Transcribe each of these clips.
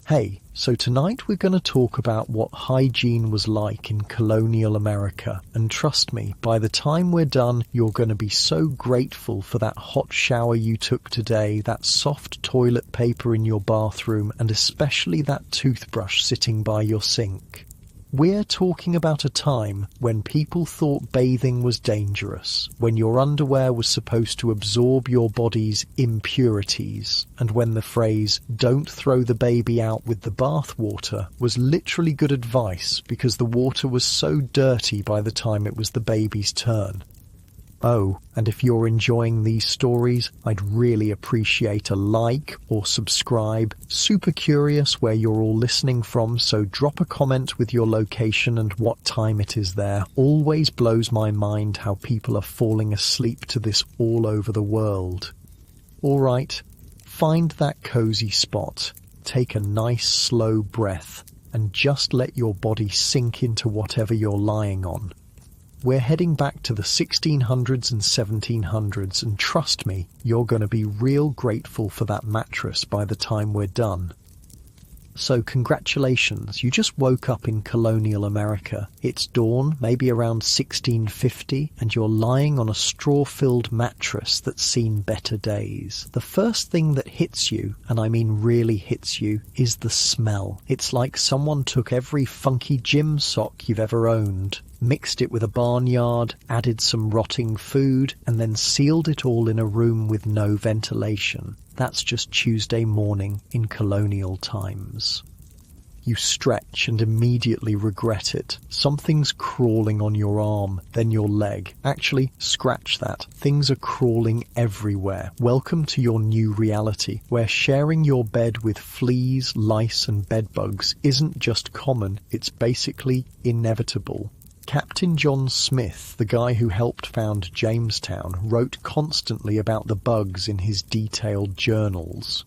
Hey, so tonight we're going to talk about what hygiene was like in colonial America, and trust me, by the time we're done, you're going to be so grateful for that hot shower you took today, that soft toilet paper in your bathroom, and especially that toothbrush sitting by your sink. We're talking about a time when people thought bathing was dangerous, when your underwear was supposed to absorb your body's impurities, and when the phrase, "don't throw the baby out with the bathwater," was literally good advice because the water was so dirty by the time it was the baby's turn. Oh, and if you're enjoying these stories, I'd really appreciate a like or subscribe. Super curious where you're all listening from, so drop a comment with your location and what time it is there. Always blows my mind how people are falling asleep to this all over the world. Alright, find that cozy spot, take a nice slow breath, and just let your body sink into whatever you're lying on. We're heading back to the 1600s and 1700s, and trust me, you're going to be real grateful for that mattress by the time we're done. So congratulations, you just woke up in colonial America. It's dawn, maybe around 1650, and you're lying on a straw-filled mattress that's seen better days. The first thing that hits you, and I mean really hits you, is the smell. It's like someone took every funky gym sock you've ever owned, mixed it with a barnyard, added some rotting food, and then sealed it all in a room with no ventilation. That's just Tuesday morning in colonial times. You stretch and immediately regret it. Something's crawling on your arm, then your leg. Actually, scratch that. Things are crawling everywhere. Welcome to your new reality, where sharing your bed with fleas, lice and bedbugs isn't just common, it's basically inevitable. Captain John Smith, the guy who helped found Jamestown, wrote constantly about the bugs in his detailed journals.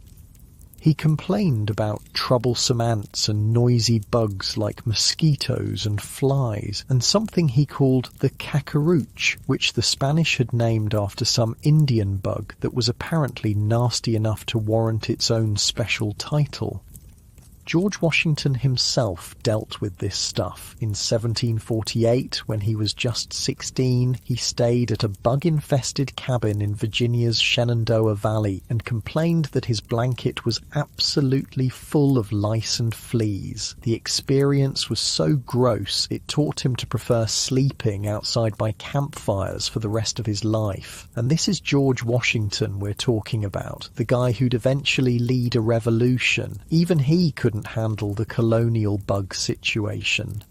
He complained about troublesome ants and noisy bugs like mosquitoes and flies, and something he called the cacarouche, which the Spanish had named after some Indian bug that was apparently nasty enough to warrant its own special title. George Washington himself dealt with this stuff. In 1748, when he was just 16, he stayed at a bug-infested cabin in Virginia's Shenandoah Valley and complained that his blanket was absolutely full of lice and fleas. The experience was so gross, it taught him to prefer sleeping outside by campfires for the rest of his life. And this is George Washington we're talking about, the guy who'd eventually lead a revolution. Even he couldn't handle the colonial bug situation.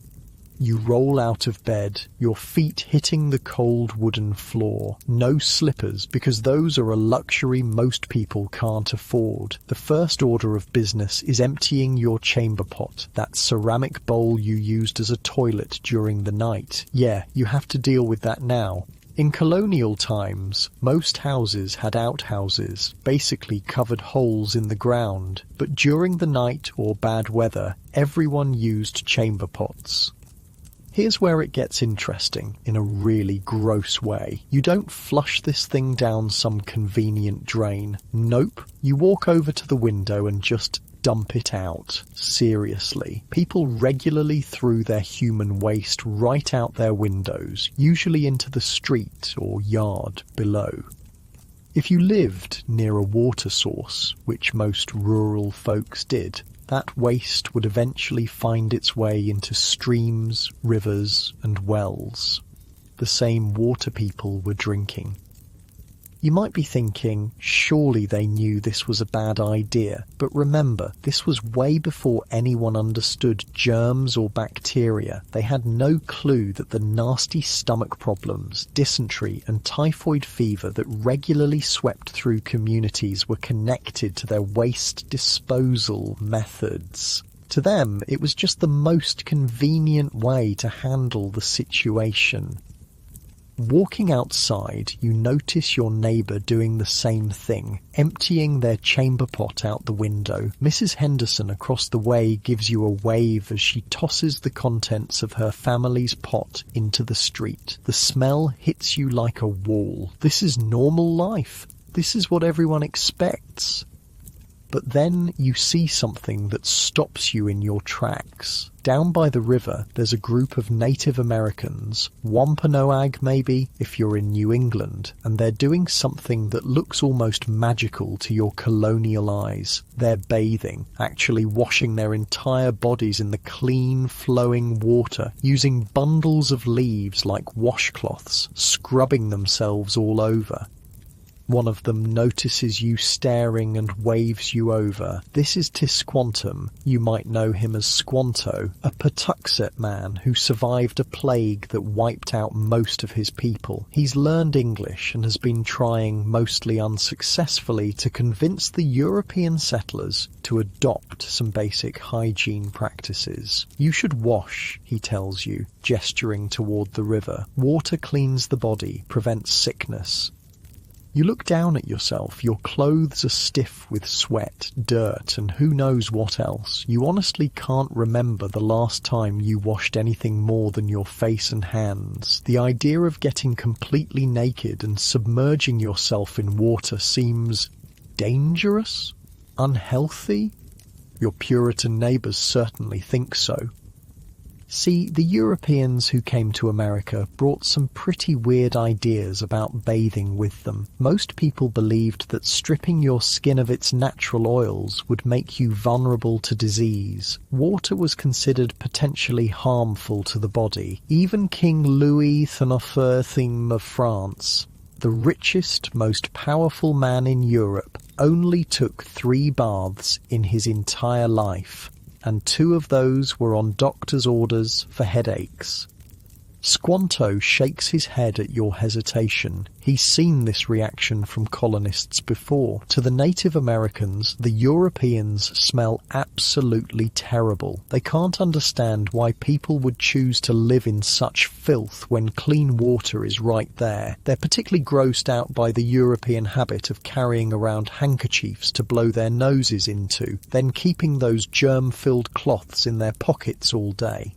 You roll out of bed, your feet hitting the cold wooden floor. No slippers, because those are a luxury most people can't afford. The first order of business is emptying your chamber pot, that ceramic bowl you used as a toilet during the night. Yeah, you have to deal with that now. In colonial times, most houses had outhouses, basically covered holes in the ground, but during the night or bad weather, everyone used chamber pots. Here's where it gets interesting, in a really gross way. You don't flush this thing down some convenient drain. Nope, you walk over to the window and just dump it out. Seriously. People regularly threw their human waste right out their windows, usually into the street or yard below. If you lived near a water source, which most rural folks did, that waste would eventually find its way into streams, rivers, and wells. The same water people were drinking. You might be thinking, surely they knew this was a bad idea, but remember, this was way before anyone understood germs or bacteria. They had no clue that the nasty stomach problems, dysentery and typhoid fever that regularly swept through communities were connected to their waste disposal methods. To them, it was just the most convenient way to handle the situation. Walking outside, you notice your neighbour doing the same thing, emptying their chamber pot out the window. Mrs. Henderson across the way gives you a wave as she tosses the contents of her family's pot into the street. The smell hits you like a wall. This is normal life. This is what everyone expects. But then you see something that stops you in your tracks. Down by the river, there's a group of Native Americans, Wampanoag maybe, if you're in New England, and they're doing something that looks almost magical to your colonial eyes. They're bathing, actually washing their entire bodies in the clean, flowing water, using bundles of leaves like washcloths, scrubbing themselves all over. One of them notices you staring and waves you over. This is Tisquantum. You might know him as Squanto, a Patuxet man who survived a plague that wiped out most of his people. He's learned English and has been trying, mostly unsuccessfully, to convince the European settlers to adopt some basic hygiene practices. You should wash, he tells you, gesturing toward the river. Water cleans the body, prevents sickness. You look down at yourself, your clothes are stiff with sweat, dirt, and who knows what else. You honestly can't remember the last time you washed anything more than your face and hands. The idea of getting completely naked and submerging yourself in water seems dangerous? Unhealthy? Your Puritan neighbours certainly think so. See, the Europeans who came to America brought some pretty weird ideas about bathing with them. Most people believed that stripping your skin of its natural oils would make you vulnerable to disease. Water was considered potentially harmful to the body. Even King Louis XIII of France, the richest, most powerful man in Europe, only took 3 baths in his entire life, and 2 of those were on doctor's orders for headaches. Squanto shakes his head at your hesitation. He's seen this reaction from colonists before. To the Native Americans, the Europeans smell absolutely terrible. They can't understand why people would choose to live in such filth when clean water is right there. They're particularly grossed out by the European habit of carrying around handkerchiefs to blow their noses into, then keeping those germ-filled cloths in their pockets all day.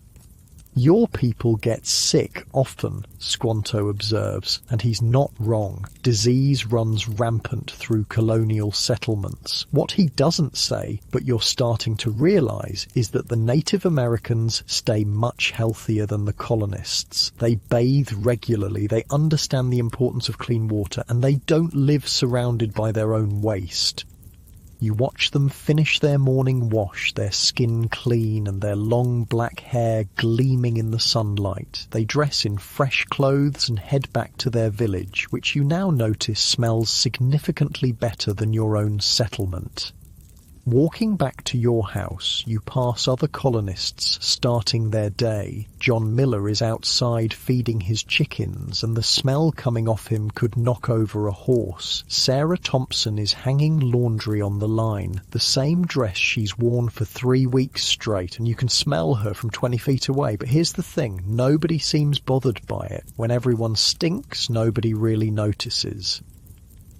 Your people get sick often, Squanto observes, and he's not wrong. Disease runs rampant through colonial settlements. What he doesn't say, but you're starting to realise, is that the Native Americans stay much healthier than the colonists. They bathe regularly, they understand the importance of clean water, and they don't live surrounded by their own waste. You watch them finish their morning wash, their skin clean and their long black hair gleaming in the sunlight. They dress in fresh clothes and head back to their village, which you now notice smells significantly better than your own settlement. Walking back to your house, you pass other colonists starting their day. John Miller is outside feeding his chickens, and the smell coming off him could knock over a horse. Sarah Thompson is hanging laundry on the line, the same dress she's worn for 3 weeks straight, and you can smell her from 20 feet away. But here's the thing, nobody seems bothered by it. When everyone stinks, nobody really notices.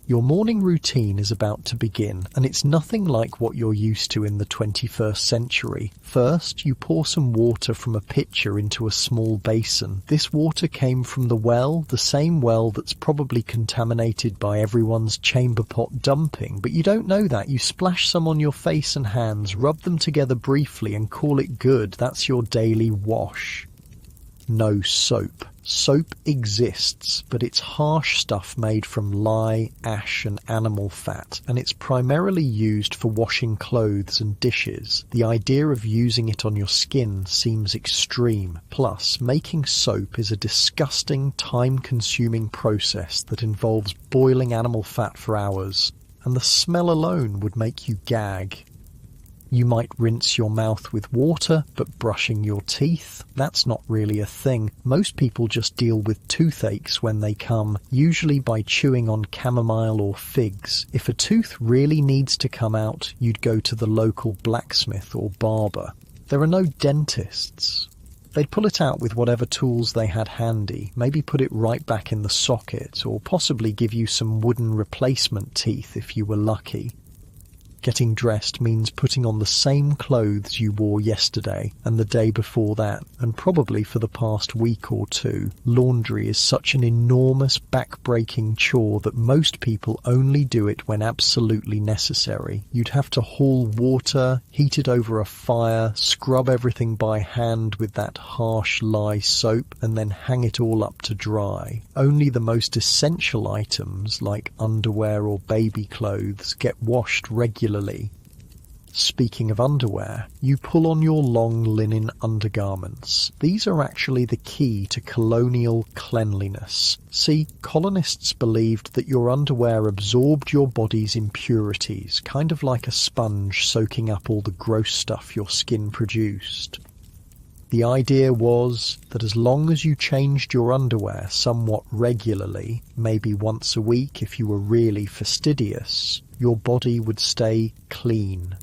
Your morning routine is about to begin, and it's nothing like what you're used to in the 21st century. First, you pour some water from a pitcher into a small basin. This water came from the well, the same well that's probably contaminated by everyone's chamber pot dumping, but you don't know that. You splash some on your face and hands, rub them together briefly and call it good. That's your daily wash. No soap. Soap exists, but it's harsh stuff made from lye, ash and animal fat, and it's primarily used for washing clothes and dishes. The idea of using it on your skin seems extreme. Plus, making soap is a disgusting, time-consuming process that involves boiling animal fat for hours, and the smell alone would make you gag. You might rinse your mouth with water, but brushing your teeth, that's not really a thing. Most people just deal with toothaches when they come, usually by chewing on chamomile or figs. If a tooth really needs to come out, you'd go to the local blacksmith or barber. There are no dentists. They'd pull it out with whatever tools they had handy, maybe put it right back in the socket, or possibly give you some wooden replacement teeth if you were lucky. Getting dressed means putting on the same clothes you wore yesterday and the day before that, and probably for the past week or two. Laundry is such an enormous back-breaking chore that most people only do it when absolutely necessary. You'd have to haul water, heat it over a fire, scrub everything by hand with that harsh lye soap, and then hang it all up to dry. Only the most essential items, like underwear or baby clothes, get washed regularly. Speaking of underwear, you pull on your long linen undergarments. These are actually the key to colonial cleanliness. See, colonists believed that your underwear absorbed your body's impurities, kind of like a sponge soaking up all the gross stuff your skin produced. The idea was that as long as you changed your underwear somewhat regularly, maybe once a week if you were really fastidious, your body would stay clean.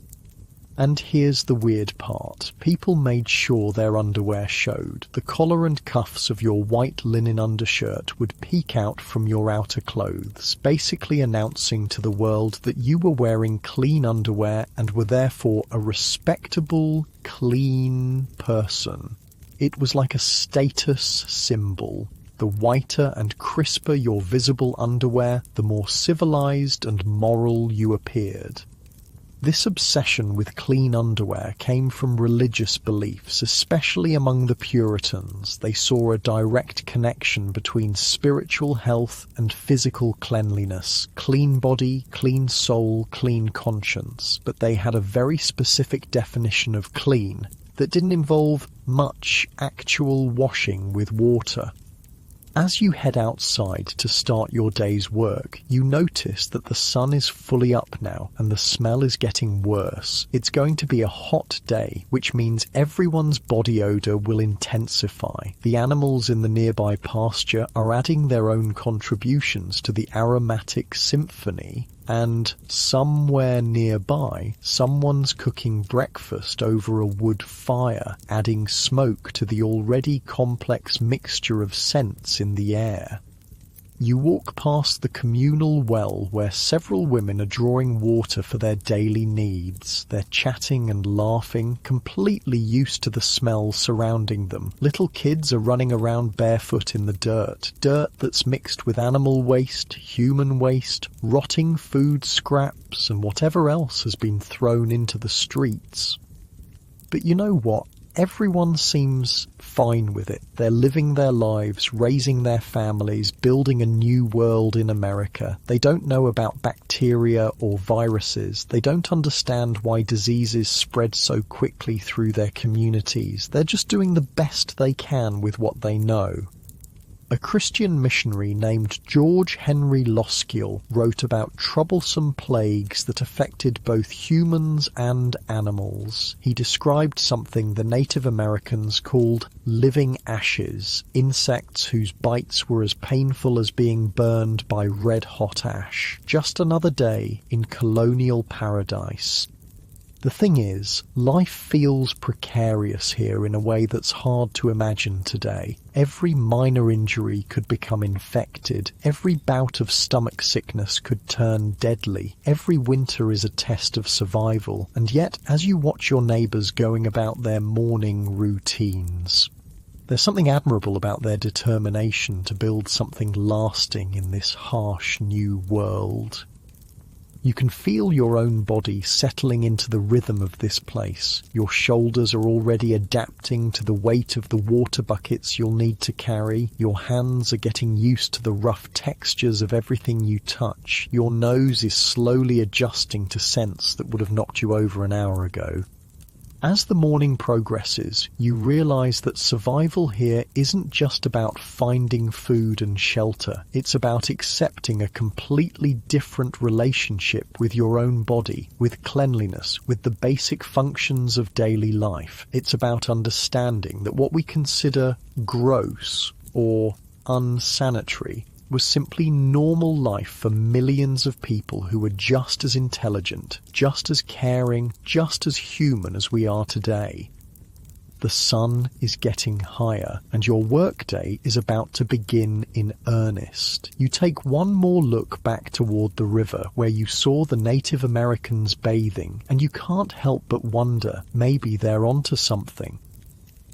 And here's the weird part. People made sure their underwear showed. The collar and cuffs of your white linen undershirt would peek out from your outer clothes, basically announcing to the world that you were wearing clean underwear and were therefore a respectable, clean person. It was like a status symbol. The whiter and crisper your visible underwear, the more civilized and moral you appeared. This obsession with clean underwear came from religious beliefs, especially among the Puritans. They saw a direct connection between spiritual health and physical cleanliness. Clean body, clean soul, clean conscience. But they had a very specific definition of clean that didn't involve much actual washing with water. As you head outside to start your day's work, you notice that the sun is fully up now and the smell is getting worse. It's going to be a hot day, which means everyone's body odor will intensify. The animals in the nearby pasture are adding their own contributions to the aromatic symphony. And somewhere nearby, someone's cooking breakfast over a wood fire, adding smoke to the already complex mixture of scents in the air. You walk past the communal well where several women are drawing water for their daily needs. They're chatting and laughing, completely used to the smell surrounding them. Little kids are running around barefoot in the dirt that's mixed with animal waste, human waste, rotting food scraps, and whatever else has been thrown into the streets. But you know what? Everyone seems fine with it. They're living their lives, raising their families, building a new world in America. They don't know about bacteria or viruses. They don't understand why diseases spread so quickly through their communities. They're just doing the best they can with what they know. A Christian missionary named George Henry Loskiel wrote about troublesome plagues that affected both humans and animals. He described something the Native Americans called living ashes, insects whose bites were as painful as being burned by red-hot ash. Just another day in colonial paradise. The thing is, life feels precarious here in a way that's hard to imagine today. Every minor injury could become infected. Every bout of stomach sickness could turn deadly. Every winter is a test of survival. And yet, as you watch your neighbours going about their morning routines, there's something admirable about their determination to build something lasting in this harsh new world. You can feel your own body settling into the rhythm of this place. Your shoulders are already adapting to the weight of the water buckets you'll need to carry. Your hands are getting used to the rough textures of everything you touch. Your nose is slowly adjusting to scents that would have knocked you over an hour ago. As the morning progresses, you realize that survival here isn't just about finding food and shelter. It's about accepting a completely different relationship with your own body, with cleanliness, with the basic functions of daily life. It's about understanding that what we consider gross or unsanitary was simply normal life for millions of people who were just as intelligent, just as caring, just as human as we are today. The sun is getting higher, and your workday is about to begin in earnest. You take one more look back toward the river where you saw the Native Americans bathing, and you can't help but wonder, maybe they're onto something.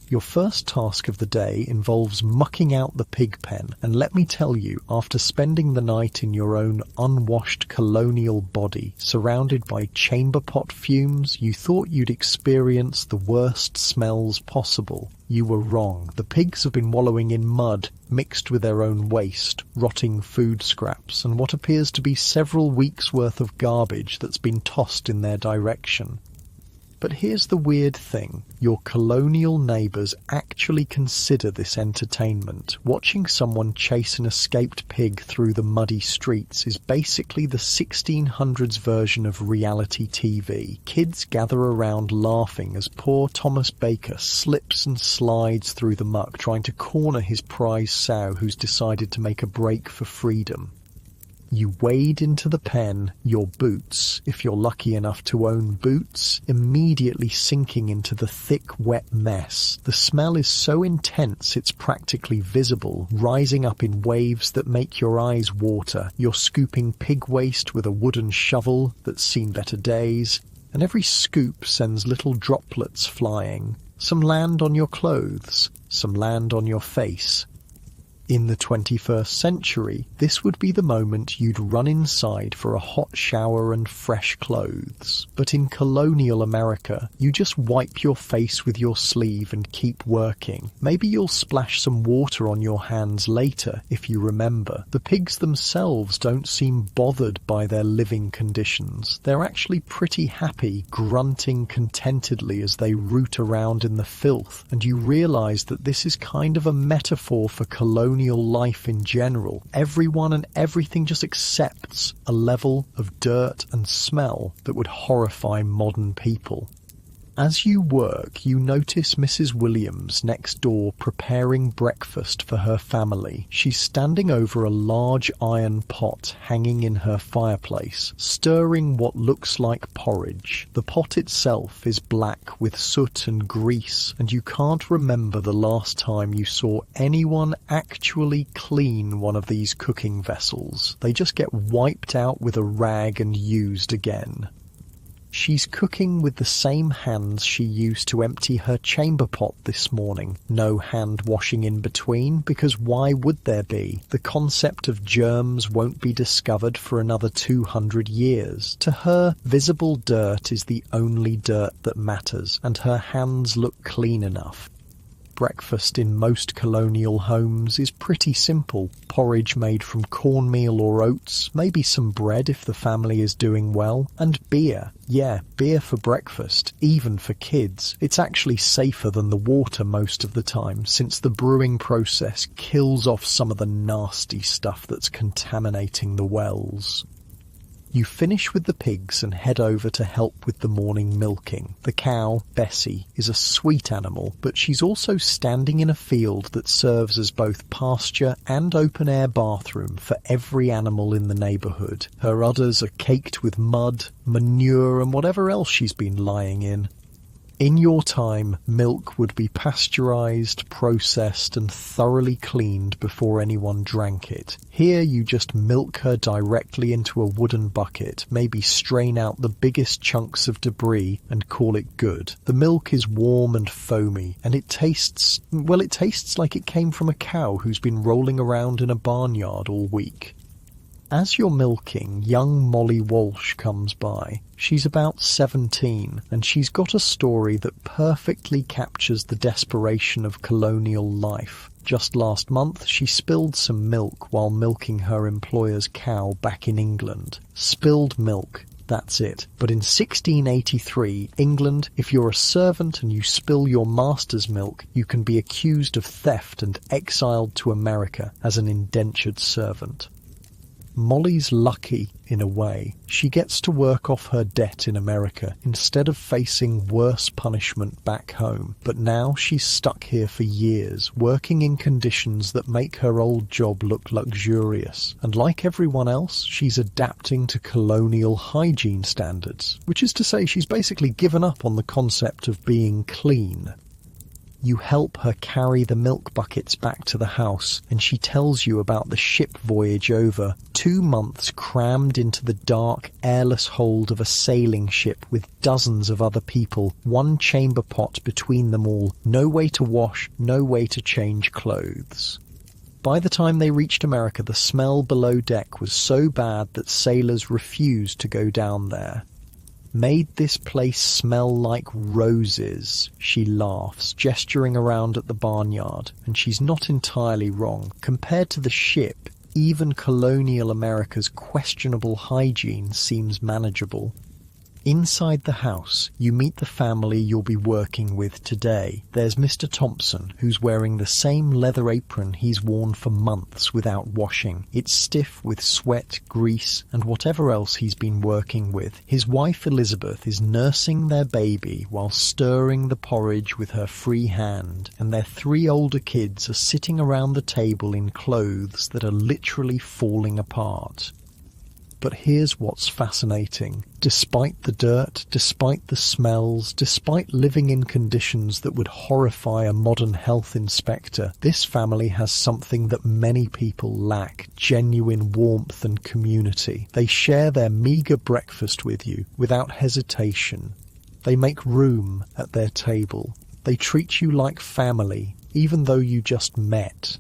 Your first task of the day involves mucking out the pig pen, and let me tell you, after spending the night in your own unwashed colonial body, surrounded by chamber pot fumes, you thought you'd experience the worst smells possible. You were wrong. The pigs have been wallowing in mud, mixed with their own waste, rotting food scraps, and what appears to be several weeks' worth of garbage that's been tossed in their direction. But here's the weird thing. Your colonial neighbours actually consider this entertainment. Watching someone chase an escaped pig through the muddy streets is basically the 1600s version of reality TV. Kids gather around laughing as poor Thomas Baker slips and slides through the muck trying to corner his prize sow who's decided to make a break for freedom. You wade into the pen, your boots, if you're lucky enough to own boots, immediately sinking into the thick, wet mess. The smell is so intense it's practically visible, rising up in waves that make your eyes water. You're scooping pig waste with a wooden shovel that's seen better days, and every scoop sends little droplets flying. Some land on your clothes, some land on your face. In the 21st century, this would be the moment you'd run inside for a hot shower and fresh clothes. But in colonial America, you just wipe your face with your sleeve and keep working. Maybe you'll splash some water on your hands later, if you remember. The pigs themselves don't seem bothered by their living conditions. They're actually pretty happy, grunting contentedly as they root around in the filth, and you realise that this is kind of a metaphor for colonial life in general. Everyone and everything just accepts a level of dirt and smell that would horrify modern people. As you work, you notice Mrs. Williams next door preparing breakfast for her family. She's standing over a large iron pot hanging in her fireplace, stirring what looks like porridge. The pot itself is black with soot and grease, and you can't remember the last time you saw anyone actually clean one of these cooking vessels. They just get wiped out with a rag and used again. She's cooking with the same hands she used to empty her chamber pot this morning. No hand washing in between, because why would there be? The concept of germs won't be discovered for another 200 years. To her, visible dirt is the only dirt that matters, and her hands look clean enough. Breakfast in most colonial homes is pretty simple. Porridge made from cornmeal or oats, maybe some bread if the family is doing well, and beer. Yeah, beer for breakfast, even for kids. It's actually safer than the water most of the time, since the brewing process kills off some of the nasty stuff that's contaminating the wells. You finish with the pigs and head over to help with the morning milking. The cow, Bessie, is a sweet animal, but she's also standing in a field that serves as both pasture and open-air bathroom for every animal in the neighbourhood. Her udders are caked with mud, manure and whatever else she's been lying in. In your time, milk would be pasteurized, processed and thoroughly cleaned before anyone drank it. Here you just milk her directly into a wooden bucket, maybe strain out the biggest chunks of debris and call it good. The milk is warm and foamy, and it tastes like it came from a cow who's been rolling around in a barnyard all week. As you're milking, young Molly Walsh comes by. She's about 17, and she's got a story that perfectly captures the desperation of colonial life. Just last month, she spilled some milk while milking her employer's cow back in England. Spilled milk. That's it. But in 1683, England, if you're a servant and you spill your master's milk, you can be accused of theft and exiled to America as an indentured servant. Molly's lucky, in a way. She gets to work off her debt in America instead of facing worse punishment back home. But now she's stuck here for years, working in conditions that make her old job look luxurious. And like everyone else, she's adapting to colonial hygiene standards, which is to say she's basically given up on the concept of being clean. You help her carry the milk buckets back to the house, and she tells you about the ship voyage over, 2 months crammed into the dark, airless hold of a sailing ship with dozens of other people, one chamber pot between them all, no way to wash, no way to change clothes. By the time they reached America, the smell below deck was so bad that sailors refused to go down there. Made this place smell like roses, she laughs, gesturing around at the barnyard, and she's not entirely wrong. Compared to the ship, even colonial America's questionable hygiene seems manageable. Inside the house, you meet the family you'll be working with today. There's Mr. Thompson, who's wearing the same leather apron he's worn for months without washing. It's stiff with sweat, grease, and whatever else he's been working with. His wife Elizabeth is nursing their baby while stirring the porridge with her free hand, and their 3 older kids are sitting around the table in clothes that are literally falling apart. But here's what's fascinating. Despite the dirt, despite the smells, despite living in conditions that would horrify a modern health inspector, this family has something that many people lack: genuine warmth and community. They share their meagre breakfast with you without hesitation. They make room at their table. They treat you like family, even though you just met.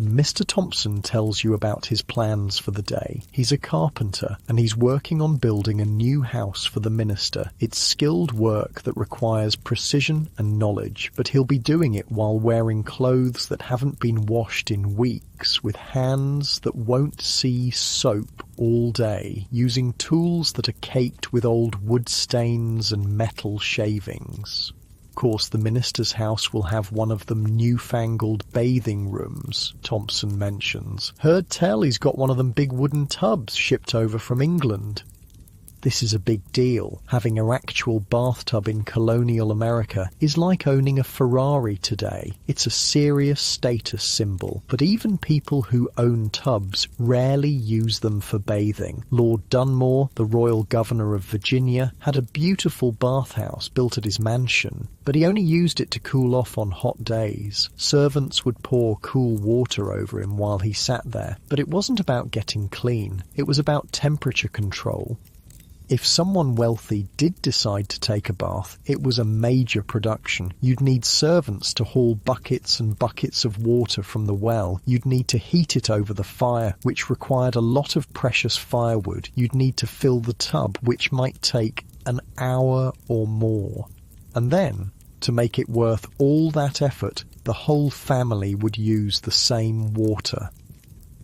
Mr. Thompson tells you about his plans for the day. He's a carpenter, and he's working on building a new house for the minister. It's skilled work that requires precision and knowledge, but he'll be doing it while wearing clothes that haven't been washed in weeks, with hands that won't see soap all day, using tools that are caked with old wood stains and metal shavings. Of course, the minister's house will have one of them newfangled bathing rooms, Thompson mentions. Heard tell he's got one of them big wooden tubs shipped over from England. This is a big deal. Having an actual bathtub in colonial America is like owning a Ferrari today. It's a serious status symbol, but even people who own tubs rarely use them for bathing. Lord Dunmore, the royal governor of Virginia, had a beautiful bathhouse built at his mansion, but he only used it to cool off on hot days. Servants would pour cool water over him while he sat there, but it wasn't about getting clean. It was about temperature control. If someone wealthy did decide to take a bath, it was a major production. You'd need servants to haul buckets and buckets of water from the well. You'd need to heat it over the fire, which required a lot of precious firewood. You'd need to fill the tub, which might take an hour or more. And then, to make it worth all that effort, the whole family would use the same water.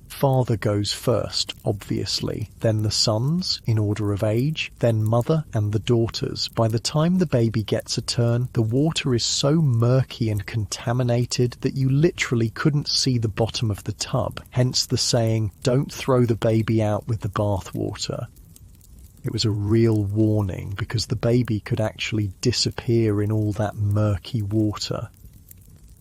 Father goes first, obviously, then the sons, in order of age, then mother and the daughters. By the time the baby gets a turn, the water is so murky and contaminated that you literally couldn't see the bottom of the tub, hence the saying, "Don't throw the baby out with the bath water." It was a real warning, because the baby could actually disappear in all that murky water.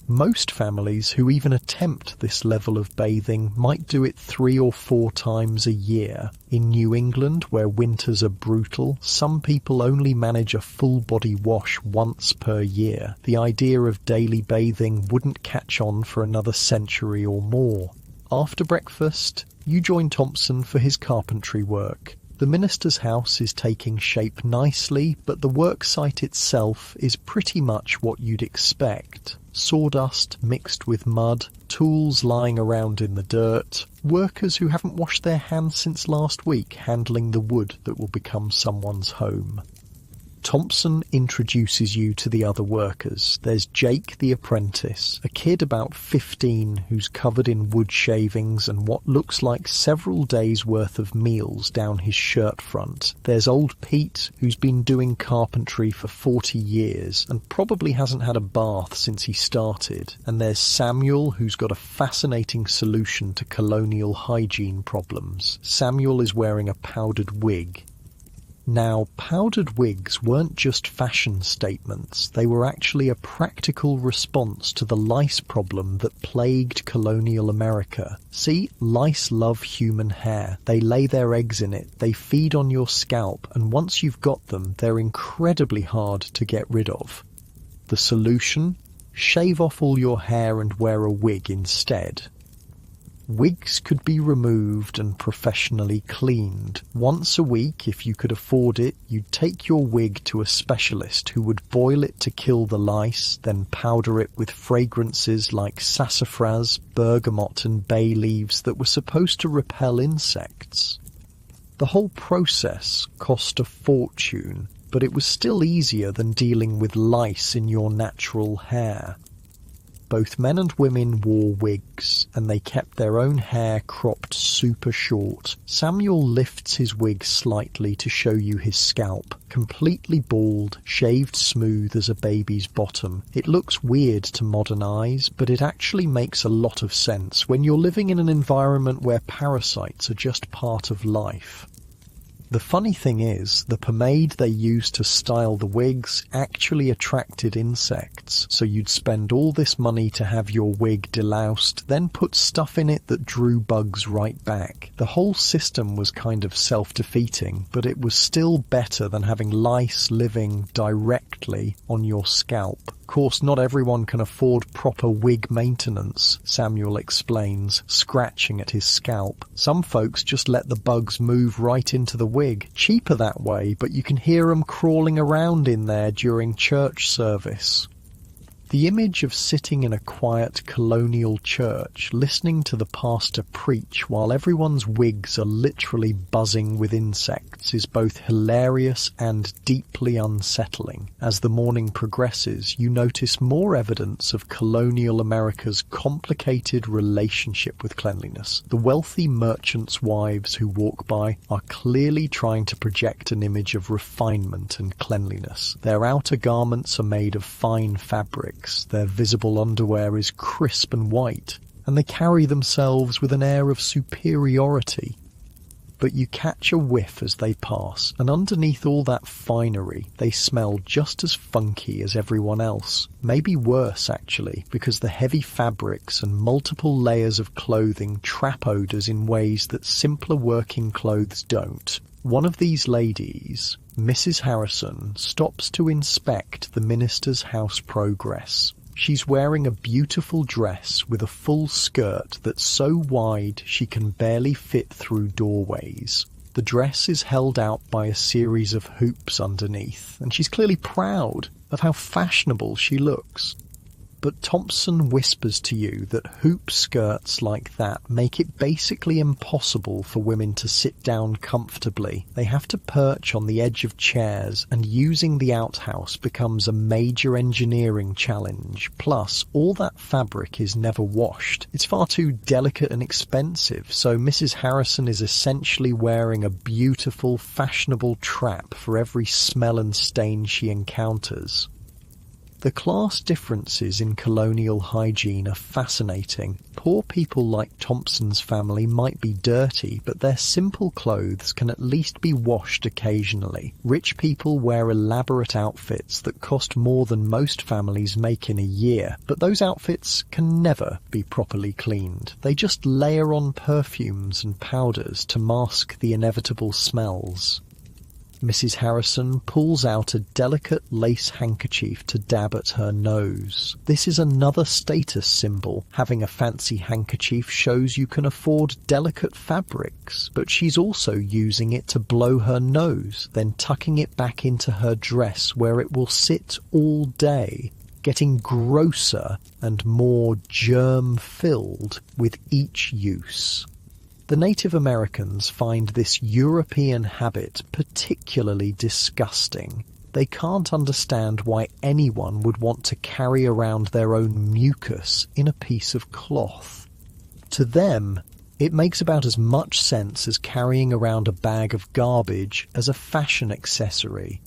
Most families who even attempt this level of bathing might do it 3 or 4 times a year. In New England, where winters are brutal, some people only manage a full-body wash once per year. The idea of daily bathing wouldn't catch on for another century or more. After breakfast, you join Thompson for his carpentry work. The minister's house is taking shape nicely, but the work site itself is pretty much what you'd expect. Sawdust mixed with mud, tools lying around in the dirt, workers who haven't washed their hands since last week handling the wood that will become someone's home. Thompson introduces you to the other workers. There's Jake the apprentice, a kid about 15 who's covered in wood shavings and what looks like several days' worth of meals down his shirt front. There's old Pete, who's been doing carpentry for 40 years and probably hasn't had a bath since he started. And there's Samuel, who's got a fascinating solution to colonial hygiene problems. Samuel is wearing a powdered wig. Now, powdered wigs weren't just fashion statements, they were actually a practical response to the lice problem that plagued colonial America. See, lice love human hair. They lay their eggs in it, they feed on your scalp, and once you've got them, they're incredibly hard to get rid of. The solution? Shave off all your hair and wear a wig instead. Wigs could be removed and professionally cleaned. Once a week, if you could afford it, you'd take your wig to a specialist who would boil it to kill the lice, then powder it with fragrances like sassafras, bergamot and bay leaves that were supposed to repel insects. The whole process cost a fortune, but it was still easier than dealing with lice in your natural hair. Both men and women wore wigs, and they kept their own hair cropped super short. Samuel lifts his wig slightly to show you his scalp, completely bald, shaved smooth as a baby's bottom. It looks weird to modern eyes, but it actually makes a lot of sense when you're living in an environment where parasites are just part of life. The funny thing is, the pomade they used to style the wigs actually attracted insects, so you'd spend all this money to have your wig deloused, then put stuff in it that drew bugs right back. The whole system was kind of self-defeating, but it was still better than having lice living directly on your scalp. Of course, not everyone can afford proper wig maintenance, Samuel explains, scratching at his scalp. Some folks just let the bugs move right into the wig. Cheaper that way, but you can hear them crawling around in there during church service. The image of sitting in a quiet colonial church, listening to the pastor preach while everyone's wigs are literally buzzing with insects, is both hilarious and deeply unsettling. As the morning progresses, you notice more evidence of colonial America's complicated relationship with cleanliness. The wealthy merchants' wives who walk by are clearly trying to project an image of refinement and cleanliness. Their outer garments are made of fine fabric. Their visible underwear is crisp and white, and they carry themselves with an air of superiority. But you catch a whiff as they pass, and underneath all that finery, they smell just as funky as everyone else. Maybe worse, actually, because the heavy fabrics and multiple layers of clothing trap odours in ways that simpler working clothes don't. One of these ladies, Mrs. Harrison, stops to inspect the minister's house progress. She's wearing a beautiful dress with a full skirt that's so wide she can barely fit through doorways. The dress is held out by a series of hoops underneath, and she's clearly proud of how fashionable she looks. But Thompson whispers to you that hoop skirts like that make it basically impossible for women to sit down comfortably. They have to perch on the edge of chairs, and using the outhouse becomes a major engineering challenge. Plus, all that fabric is never washed. It's far too delicate and expensive, so Mrs. Harrison is essentially wearing a beautiful, fashionable trap for every smell and stain she encounters. The class differences in colonial hygiene are fascinating. Poor people like Thompson's family might be dirty, but their simple clothes can at least be washed occasionally. Rich people wear elaborate outfits that cost more than most families make in a year, but those outfits can never be properly cleaned. They just layer on perfumes and powders to mask the inevitable smells. Mrs. Harrison pulls out a delicate lace handkerchief to dab at her nose. This is another status symbol. Having a fancy handkerchief shows you can afford delicate fabrics, but she's also using it to blow her nose, then tucking it back into her dress where it will sit all day, getting grosser and more germ-filled with each use. The Native Americans find this European habit particularly disgusting. They can't understand why anyone would want to carry around their own mucus in a piece of cloth. To them, it makes about as much sense as carrying around a bag of garbage as a fashion accessory.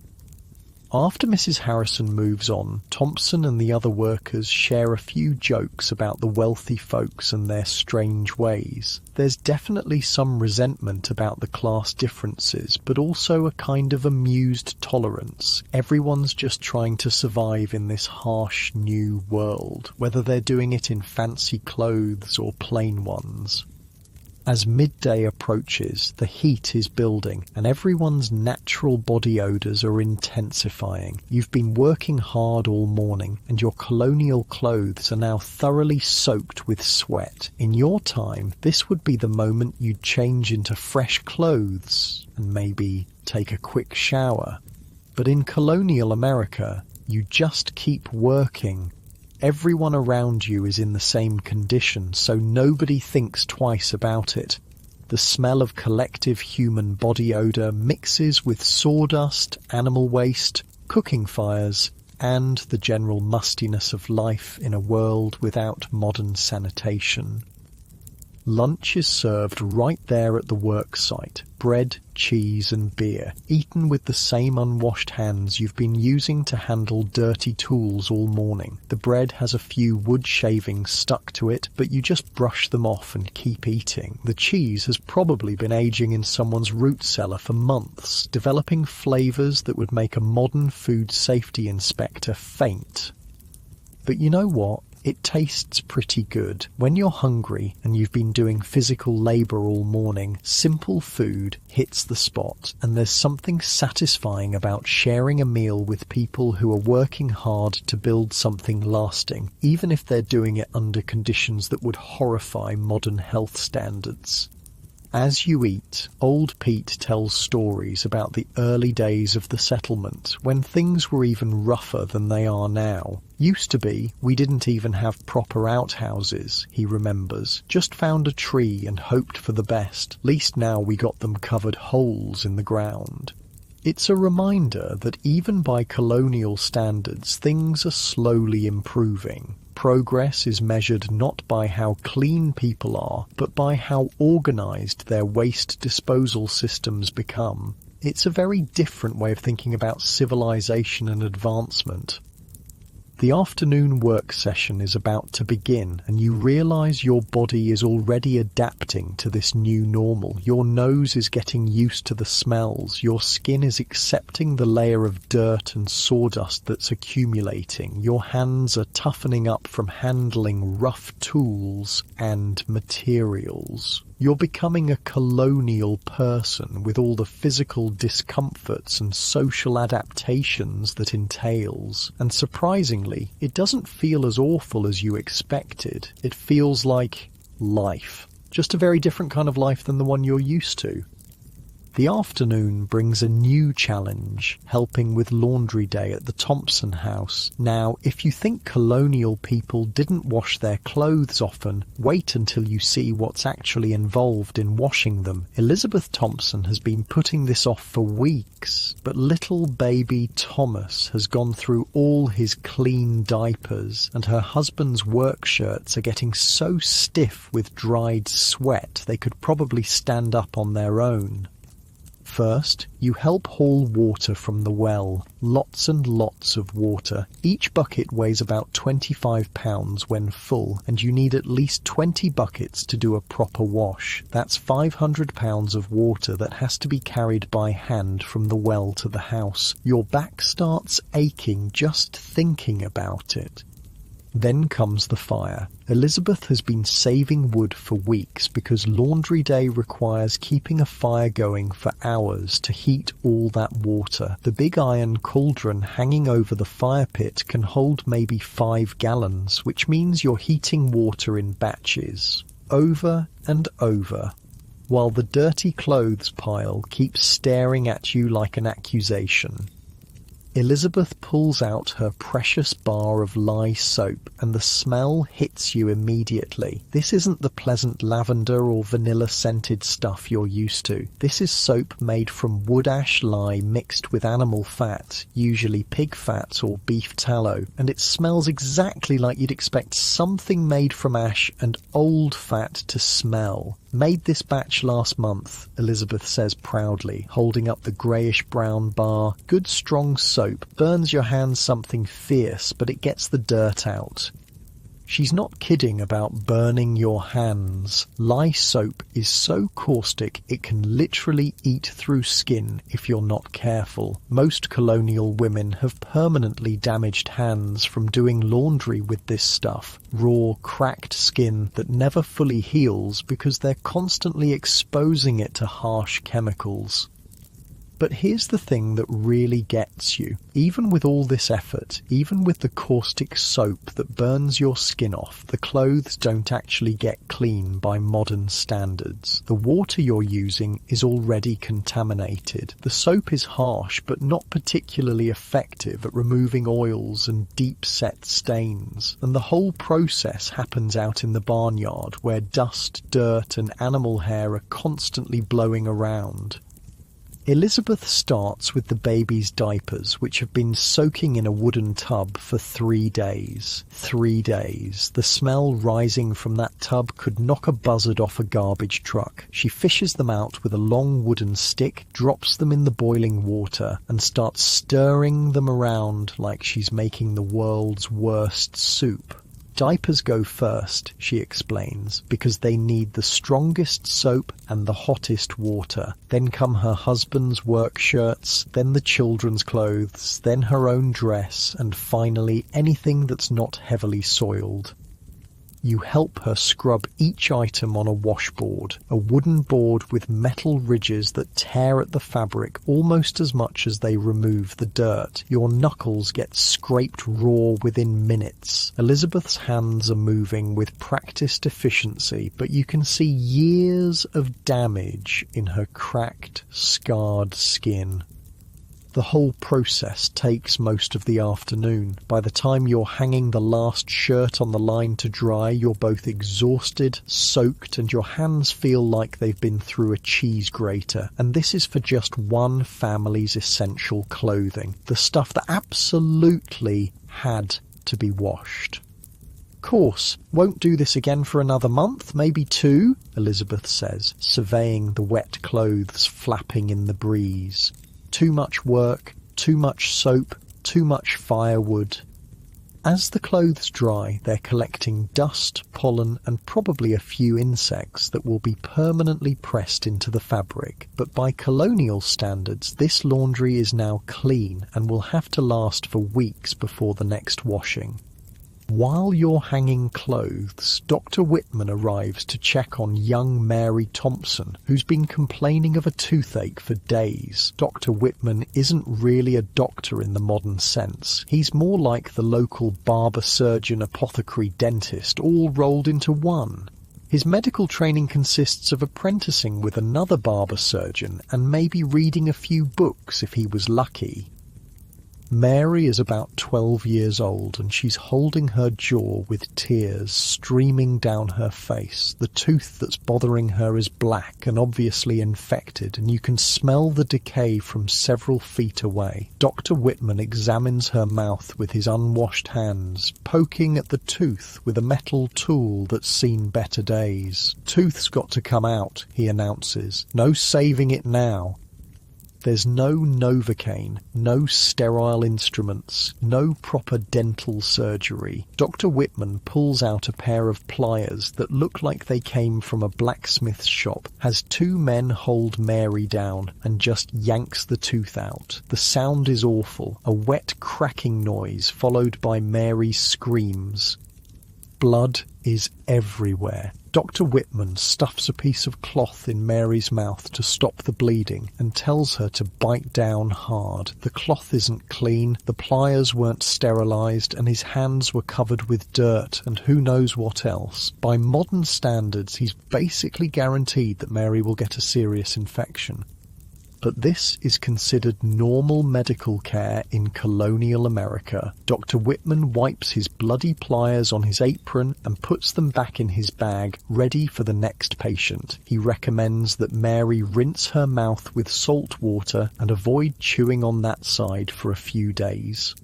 After Mrs. Harrison moves on, Thompson and the other workers share a few jokes about the wealthy folks and their strange ways. There's definitely some resentment about the class differences, but also a kind of amused tolerance. Everyone's just trying to survive in this harsh new world, whether they're doing it in fancy clothes or plain ones. As midday approaches, the heat is building and everyone's natural body odours are intensifying. You've been working hard all morning and your colonial clothes are now thoroughly soaked with sweat. In your time, this would be the moment you'd change into fresh clothes and maybe take a quick shower. But in colonial America, you just keep working. Everyone around you is in the same condition, so nobody thinks twice about it. The smell of collective human body odour mixes with sawdust, animal waste, cooking fires, and the general mustiness of life in a world without modern sanitation. Lunch is served right there at the work site. Bread, cheese and beer, eaten with the same unwashed hands you've been using to handle dirty tools all morning. The bread has a few wood shavings stuck to it, but you just brush them off and keep eating. The cheese has probably been aging in someone's root cellar for months, developing flavours that would make a modern food safety inspector faint. But you know what? It tastes pretty good. When you're hungry and you've been doing physical labour all morning, simple food hits the spot, and there's something satisfying about sharing a meal with people who are working hard to build something lasting, even if they're doing it under conditions that would horrify modern health standards. As you eat, old Pete tells stories about the early days of the settlement, when things were even rougher than they are now. Used to be, we didn't even have proper outhouses, he remembers. Just found a tree and hoped for the best. Least now we got them covered holes in the ground. It's a reminder that even by colonial standards, things are slowly improving. Progress is measured not by how clean people are, but by how organised their waste disposal systems become. It's a very different way of thinking about civilization and advancement. The afternoon work session is about to begin, and you realise your body is already adapting to this new normal. Your nose is getting used to the smells, your skin is accepting the layer of dirt and sawdust that's accumulating, your hands are toughening up from handling rough tools and materials. You're becoming a colonial person with all the physical discomforts and social adaptations that entails. And surprisingly, it doesn't feel as awful as you expected. It feels like life. Just a very different kind of life than the one you're used to. The afternoon brings a new challenge, helping with laundry day at the Thompson house. Now, if you think colonial people didn't wash their clothes often, wait until you see what's actually involved in washing them. Elizabeth Thompson has been putting this off for weeks, but little baby Thomas has gone through all his clean diapers, and her husband's work shirts are getting so stiff with dried sweat they could probably stand up on their own. First, you help haul water from the well. Lots and lots of water. Each bucket weighs about 25 pounds when full, and you need at least 20 buckets to do a proper wash. That's 500 pounds of water that has to be carried by hand from the well to the house. Your back starts aching just thinking about it. Then comes the fire. Elizabeth has been saving wood for weeks because laundry day requires keeping a fire going for hours to heat all that water. The big iron cauldron hanging over the fire pit can hold maybe 5 gallons, which means you're heating water in batches, over and over, while the dirty clothes pile keeps staring at you like an accusation. Elizabeth pulls out her precious bar of lye soap, and the smell hits you immediately. This isn't the pleasant lavender or vanilla-scented stuff you're used to. This is soap made from wood ash lye mixed with animal fat, usually pig fat or beef tallow, and it smells exactly like you'd expect something made from ash and old fat to smell. Made this batch last month, Elizabeth says proudly, holding up the greyish-brown bar. Good strong soap burns your hands something fierce, but it gets the dirt out. She's not kidding about burning your hands. Lye soap is so caustic it can literally eat through skin if you're not careful. Most colonial women have permanently damaged hands from doing laundry with this stuff. Raw, cracked skin that never fully heals because they're constantly exposing it to harsh chemicals. But here's the thing that really gets you. Even with all this effort, even with the caustic soap that burns your skin off, the clothes don't actually get clean by modern standards. The water you're using is already contaminated. The soap is harsh but not particularly effective at removing oils and deep-set stains. And the whole process happens out in the barnyard where dust, dirt and animal hair are constantly blowing around. Elizabeth starts with the baby's diapers, which have been soaking in a wooden tub for 3 days. 3 days. The smell rising from that tub could knock a buzzard off a garbage truck. She fishes them out with a long wooden stick, drops them in the boiling water, and starts stirring them around like she's making the world's worst soup. Diapers go first, she explains, because they need the strongest soap and the hottest water. Then come her husband's work shirts, then the children's clothes, then her own dress, and finally anything that's not heavily soiled. You help her scrub each item on a washboard, a wooden board with metal ridges that tear at the fabric almost as much as they remove the dirt. Your knuckles get scraped raw within minutes. Elizabeth's hands are moving with practiced efficiency, but you can see years of damage in her cracked, scarred skin. The whole process takes most of the afternoon. By the time you're hanging the last shirt on the line to dry, you're both exhausted, soaked, and your hands feel like they've been through a cheese grater. And this is for just one family's essential clothing. The stuff that absolutely had to be washed. Course, won't do this again for another month, maybe 2, Elizabeth says, surveying the wet clothes flapping in the breeze. Too much work, too much soap, too much firewood. As the clothes dry, they're collecting dust, pollen, and probably a few insects that will be permanently pressed into the fabric. But by colonial standards, this laundry is now clean and will have to last for weeks before the next washing. While you're hanging clothes, Dr. Whitman arrives to check on young Mary Thompson, who's been complaining of a toothache for days. Dr. Whitman isn't really a doctor in the modern sense. He's more like the local barber, surgeon, apothecary, dentist, all rolled into one. His medical training consists of apprenticing with another barber surgeon and maybe reading a few books if he was lucky. Mary is about 12 years old and she's holding her jaw with tears streaming down her face. The tooth that's bothering her is black and obviously infected, and you can smell the decay from several feet away. Dr. Whitman examines her mouth with his unwashed hands, poking at the tooth with a metal tool that's seen better days. "Tooth's got to come out," he announces. "No saving it now." There's no Novocaine, no sterile instruments, no proper dental surgery. Dr. Whitman pulls out a pair of pliers that look like they came from a blacksmith's shop, has 2 men hold Mary down, and just yanks the tooth out. The sound is awful, a wet cracking noise followed by Mary's screams. Blood is everywhere. Dr. Whitman stuffs a piece of cloth in Mary's mouth to stop the bleeding and tells her to bite down hard. The cloth isn't clean, the pliers weren't sterilised, and his hands were covered with dirt and who knows what else. By modern standards, he's basically guaranteed that Mary will get a serious infection. But this is considered normal medical care in colonial America. Dr. Whitman wipes his bloody pliers on his apron and puts them back in his bag, ready for the next patient. He recommends that Mary rinse her mouth with salt water and avoid chewing on that side for a few days.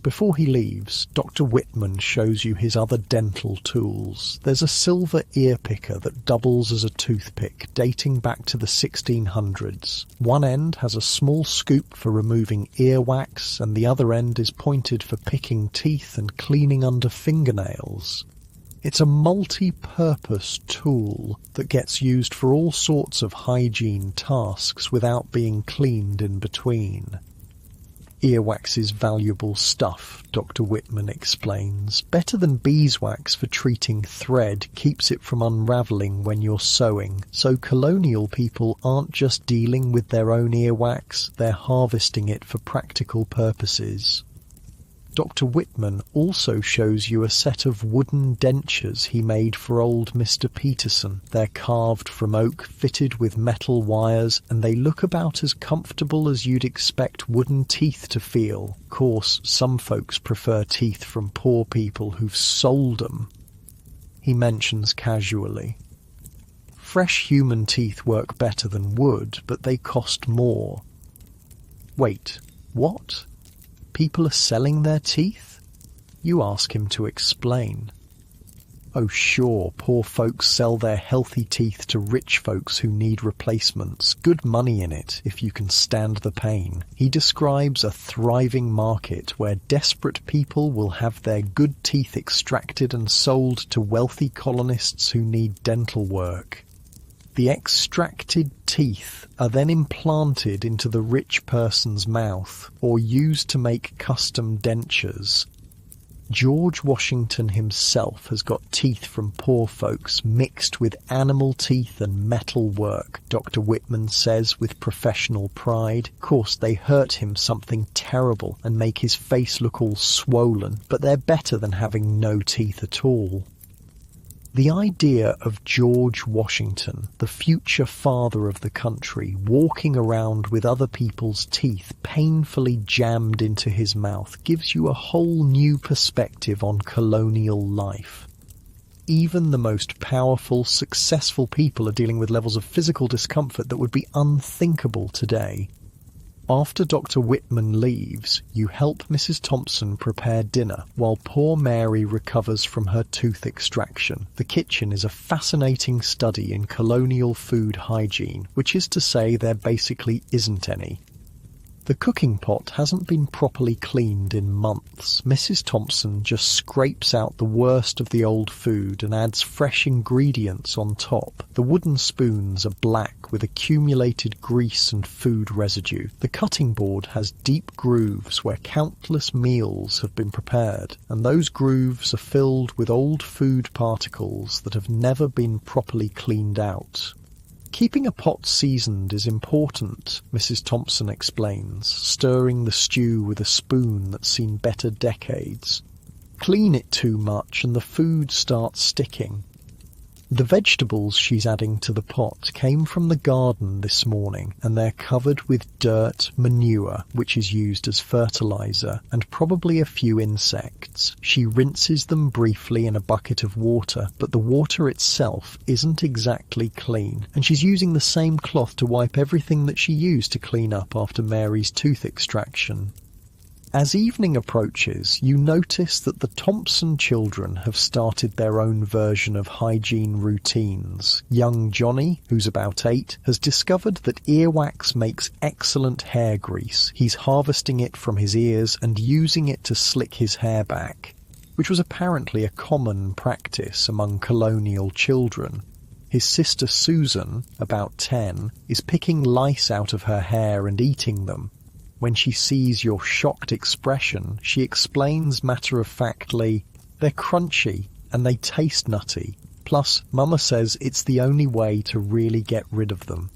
Before he leaves, Dr. Whitman shows you his other dental tools. There's a silver ear picker that doubles as a toothpick, dating back to the 1600s. One end has a small scoop for removing earwax, and the other end is pointed for picking teeth and cleaning under fingernails. It's a multi-purpose tool that gets used for all sorts of hygiene tasks without being cleaned in between. Earwax is valuable stuff, Dr. Whitman explains. Better than beeswax for treating thread, keeps it from unravelling when you're sewing. So colonial people aren't just dealing with their own earwax, they're harvesting it for practical purposes. Dr. Whitman also shows you a set of wooden dentures he made for old Mr. Peterson. They're carved from oak, fitted with metal wires, and they look about as comfortable as you'd expect wooden teeth to feel. Of course, some folks prefer teeth from poor people who've sold them. He mentions casually. Fresh human teeth work better than wood, but they cost more. Wait, what? People are selling their teeth? You ask him to explain. Oh sure, poor folks sell their healthy teeth to rich folks who need replacements. Good money in it, if you can stand the pain. He describes a thriving market where desperate people will have their good teeth extracted and sold to wealthy colonists who need dental work. The extracted teeth are then implanted into the rich person's mouth or used to make custom dentures. George Washington himself has got teeth from poor folks mixed with animal teeth and metal work, Dr. Whitman says with professional pride. Of course, they hurt him something terrible and make his face look all swollen, but they're better than having no teeth at all. The idea of George Washington, the future father of the country, walking around with other people's teeth painfully jammed into his mouth gives you a whole new perspective on colonial life. Even the most powerful, successful people are dealing with levels of physical discomfort that would be unthinkable today. After Dr. Whitman leaves, you help Mrs. Thompson prepare dinner while poor Mary recovers from her tooth extraction. The kitchen is a fascinating study in colonial food hygiene, which is to say there basically isn't any. The cooking pot hasn't been properly cleaned in months. Mrs. Thompson just scrapes out the worst of the old food and adds fresh ingredients on top. The wooden spoons are black with accumulated grease and food residue. The cutting board has deep grooves where countless meals have been prepared, and those grooves are filled with old food particles that have never been properly cleaned out. Keeping a pot seasoned is important, Mrs. Thompson explains, stirring the stew with a spoon that's seen better decades. Clean it too much and the food starts sticking. The vegetables she's adding to the pot came from the garden this morning, and they're covered with dirt, manure, which is used as fertilizer, and probably a few insects. She rinses them briefly in a bucket of water, but the water itself isn't exactly clean, and she's using the same cloth to wipe everything that she used to clean up after Mary's tooth extraction. As evening approaches, you notice that the Thompson children have started their own version of hygiene routines. Young Johnny, who's about 8, has discovered that earwax makes excellent hair grease. He's harvesting it from his ears and using it to slick his hair back, which was apparently a common practice among colonial children. His sister Susan, about 10, is picking lice out of her hair and eating them. When she sees your shocked expression, she explains matter-of-factly, "They're crunchy and they taste nutty. Plus, Mama says it's the only way to really get rid of them."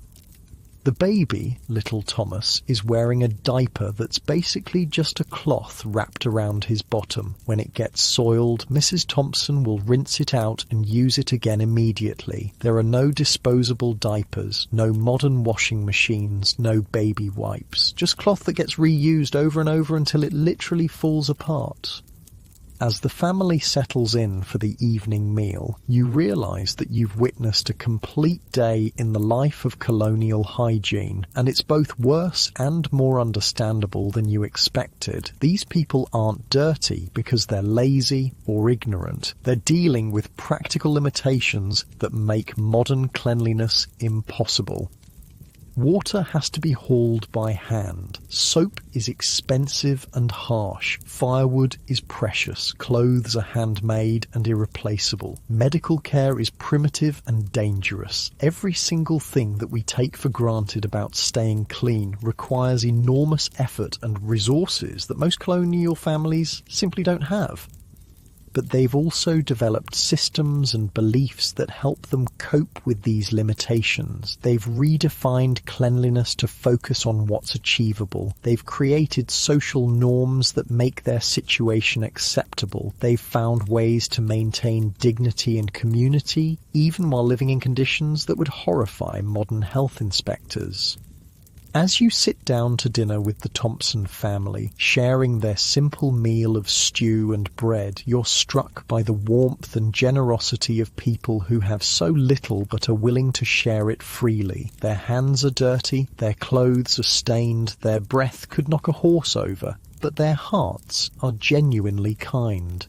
The baby, little Thomas, is wearing a diaper that's basically just a cloth wrapped around his bottom. When it gets soiled, Mrs. Thompson will rinse it out and use it again immediately. There are no disposable diapers, no modern washing machines, no baby wipes. Just cloth that gets reused over and over until it literally falls apart. As the family settles in for the evening meal, you realise that you've witnessed a complete day in the life of Colonial Hygiene, and it's both worse and more understandable than you expected. These people aren't dirty because they're lazy or ignorant. They're dealing with practical limitations that make modern cleanliness impossible. Water has to be hauled by hand. Soap is expensive and harsh. Firewood is precious. Clothes are handmade and irreplaceable. Medical care is primitive and dangerous. Every single thing that we take for granted about staying clean requires enormous effort and resources that most colonial families simply don't have. But they've also developed systems and beliefs that help them cope with these limitations. They've redefined cleanliness to focus on what's achievable. They've created social norms that make their situation acceptable. They've found ways to maintain dignity and community, even while living in conditions that would horrify modern health inspectors. As you sit down to dinner with the Thompson family, sharing their simple meal of stew and bread, you're struck by the warmth and generosity of people who have so little but are willing to share it freely. Their hands are dirty, their clothes are stained, their breath could knock a horse over, but their hearts are genuinely kind.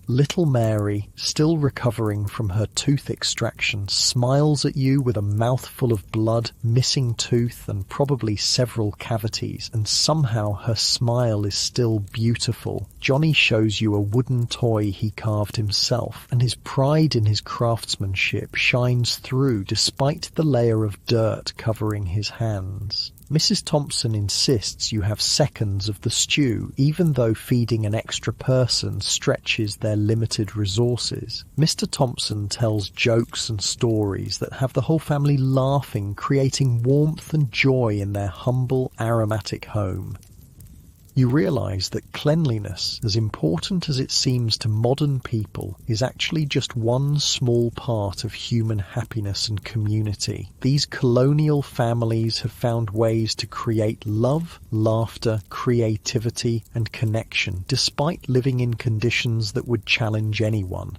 Little Mary, still recovering from her tooth extraction, smiles at you with a mouthful of blood, missing tooth and probably several cavities, and somehow her smile is still beautiful. Johnny shows you a wooden toy he carved himself, and his pride in his craftsmanship shines through despite the layer of dirt covering his hands. Mrs. Thompson insists you have seconds of the stew, even though feeding an extra person stretches their limited resources. Mr. Thompson tells jokes and stories that have the whole family laughing, creating warmth and joy in their humble, aromatic home. You realise that cleanliness, as important as it seems to modern people, is actually just one small part of human happiness and community. These colonial families have found ways to create love, laughter, creativity and connection, despite living in conditions that would challenge anyone.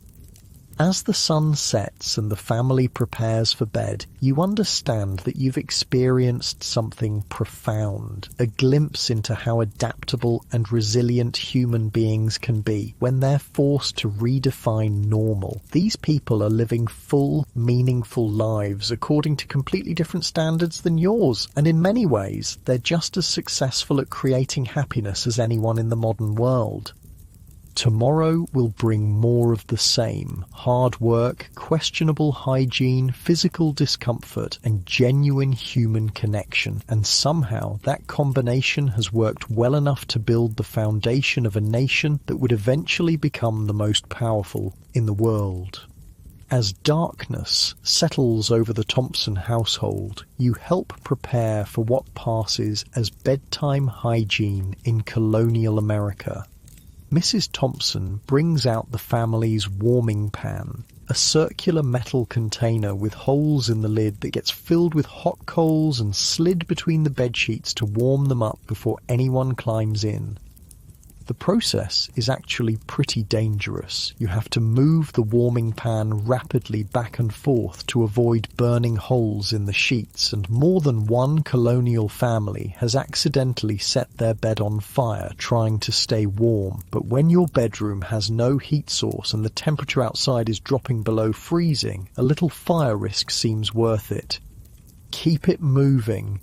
As the sun sets and the family prepares for bed, you understand that you've experienced something profound, a glimpse into how adaptable and resilient human beings can be when they're forced to redefine normal. These people are living full, meaningful lives according to completely different standards than yours, and in many ways, they're just as successful at creating happiness as anyone in the modern world. Tomorrow will bring more of the same: hard work, questionable hygiene, physical discomfort, and genuine human connection. And somehow that combination has worked well enough to build the foundation of a nation that would eventually become the most powerful in the world. As darkness settles over the Thompson household, you help prepare for what passes as bedtime hygiene in colonial America. Mrs. Thompson brings out the family's warming pan, a circular metal container with holes in the lid that gets filled with hot coals and slid between the bedsheets to warm them up before anyone climbs in. The process is actually pretty dangerous. You have to move the warming pan rapidly back and forth to avoid burning holes in the sheets, and more than one colonial family has accidentally set their bed on fire trying to stay warm. But when your bedroom has no heat source and the temperature outside is dropping below freezing, a little fire risk seems worth it. Keep it moving,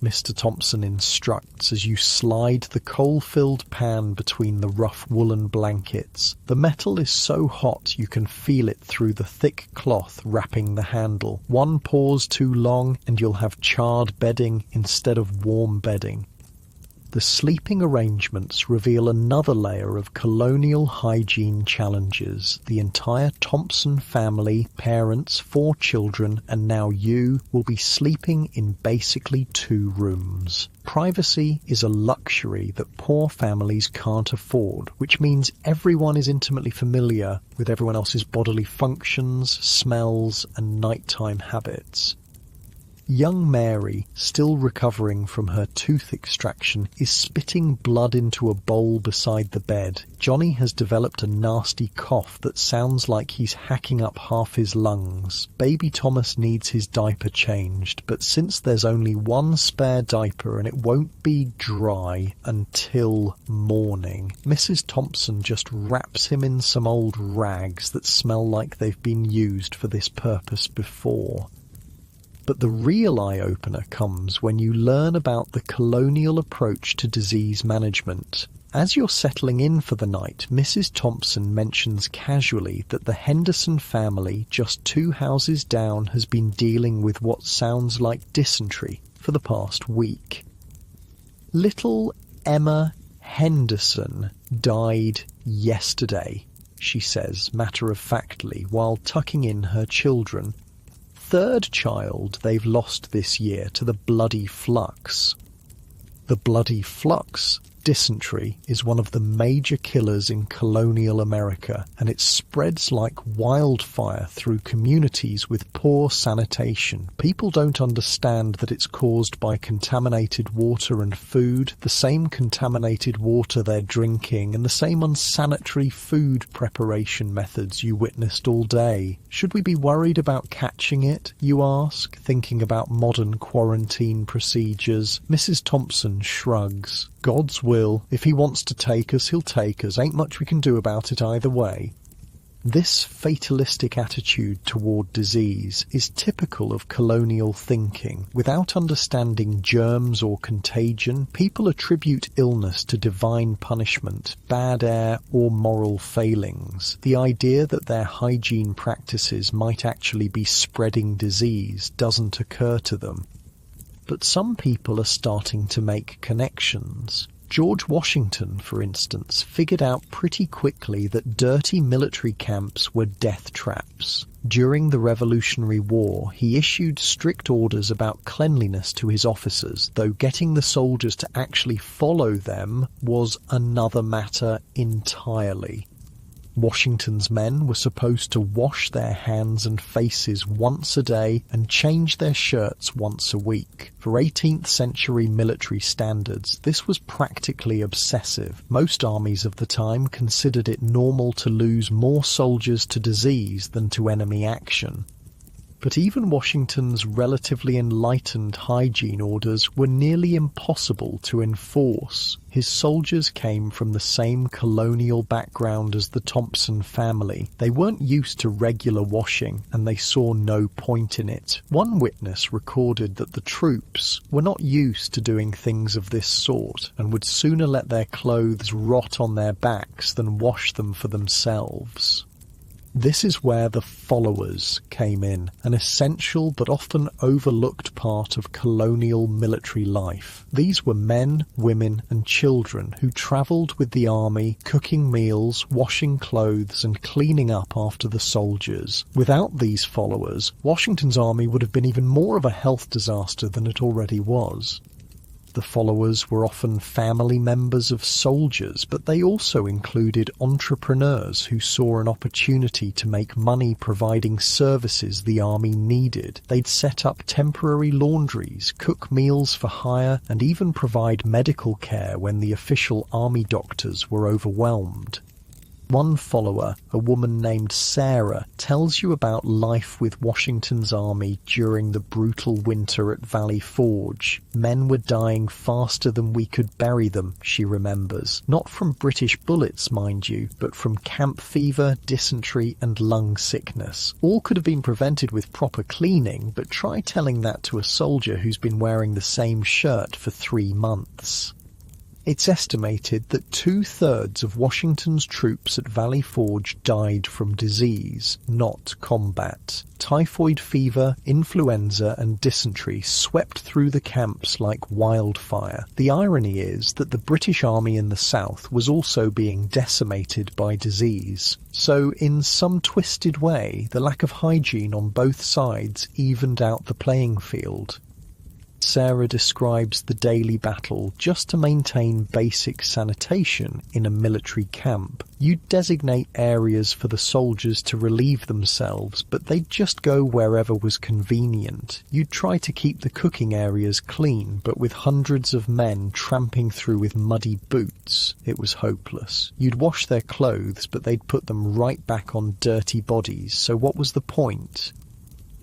Mr. Thompson instructs as you slide the coal-filled pan between the rough woolen blankets. The metal is so hot you can feel it through the thick cloth wrapping the handle. One pause too long and you'll have charred bedding instead of warm bedding. The sleeping arrangements reveal another layer of colonial hygiene challenges. The entire Thompson family, parents, 4 children, and now you, will be sleeping in basically 2 rooms. Privacy is a luxury that poor families can't afford, which means everyone is intimately familiar with everyone else's bodily functions, smells, and nighttime habits. Young Mary, still recovering from her tooth extraction, is spitting blood into a bowl beside the bed. Johnny has developed a nasty cough that sounds like he's hacking up half his lungs. Baby Thomas needs his diaper changed, but since there's only one spare diaper and it won't be dry until morning, Mrs. Thompson just wraps him in some old rags that smell like they've been used for this purpose before. But the real eye-opener comes when you learn about the colonial approach to disease management. As you're settling in for the night, Mrs. Thompson mentions casually that the Henderson family, just 2 houses down, has been dealing with what sounds like dysentery for the past week. Little Emma Henderson died yesterday, she says matter-of-factly, while tucking in her children. 3rd child they've lost this year to the bloody flux. The bloody flux, dysentery, is one of the major killers in colonial America, and it spreads like wildfire through communities with poor sanitation. People don't understand that it's caused by contaminated water and food, the same contaminated water they're drinking, and the same unsanitary food preparation methods you witnessed all day. Should we be worried about catching it, you ask, thinking about modern quarantine procedures? Mrs. Thompson shrugs. God's will. If he wants to take us, he'll take us. Ain't much we can do about it either way. This fatalistic attitude toward disease is typical of colonial thinking. Without understanding germs or contagion, people attribute illness to divine punishment, bad air, or moral failings. The idea that their hygiene practices might actually be spreading disease doesn't occur to them. But some people are starting to make connections. George Washington, for instance, figured out pretty quickly that dirty military camps were death traps. During the Revolutionary War, he issued strict orders about cleanliness to his officers, though getting the soldiers to actually follow them was another matter entirely. Washington's men were supposed to wash their hands and faces once a day and change their shirts once a week. For 18th century military standards, this was practically obsessive. Most armies of the time considered it normal to lose more soldiers to disease than to enemy action. But even Washington's relatively enlightened hygiene orders were nearly impossible to enforce. His soldiers came from the same colonial background as the Thompson family. They weren't used to regular washing, and they saw no point in it. One witness recorded that the troops were not used to doing things of this sort, and would sooner let their clothes rot on their backs than wash them for themselves. This is where the followers came in, an essential but often overlooked part of colonial military life. These were men, women and children who travelled with the army, cooking meals, washing clothes and cleaning up after the soldiers. Without these followers, Washington's army would have been even more of a health disaster than it already was. The followers were often family members of soldiers, but they also included entrepreneurs who saw an opportunity to make money providing services the army needed. They'd set up temporary laundries, cook meals for hire, and even provide medical care when the official army doctors were overwhelmed. One follower, a woman named Sarah, tells you about life with Washington's army during the brutal winter at Valley Forge. Men were dying faster than we could bury them, she remembers. Not from British bullets, mind you, but from camp fever, dysentery and lung sickness. All could have been prevented with proper cleaning, but try telling that to a soldier who's been wearing the same shirt for 3 months. It's estimated that 2/3 of Washington's troops at Valley Forge died from disease, not combat. Typhoid fever, influenza and dysentery swept through the camps like wildfire. The irony is that the British Army in the South was also being decimated by disease. So in some twisted way, the lack of hygiene on both sides evened out the playing field. Sarah describes the daily battle just to maintain basic sanitation in a military camp. You'd designate areas for the soldiers to relieve themselves, but they'd just go wherever was convenient. You'd try to keep the cooking areas clean, but with hundreds of men tramping through with muddy boots, it was hopeless. You'd wash their clothes, but they'd put them right back on dirty bodies, so what was the point?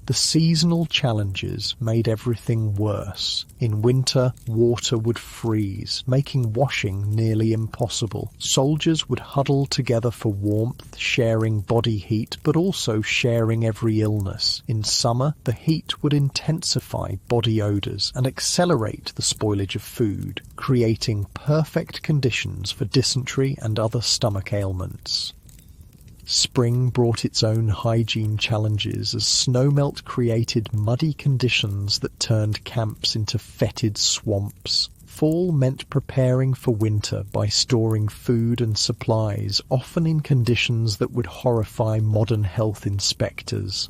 The seasonal challenges made everything worse. In winter, water would freeze, making washing nearly impossible. Soldiers would huddle together for warmth, sharing body heat, but also sharing every illness. In summer, the heat would intensify body odours and accelerate the spoilage of food, creating perfect conditions for dysentery and other stomach ailments. Spring brought its own hygiene challenges as snowmelt created muddy conditions that turned camps into fetid swamps. Fall meant preparing for winter by storing food and supplies, often in conditions that would horrify modern health inspectors.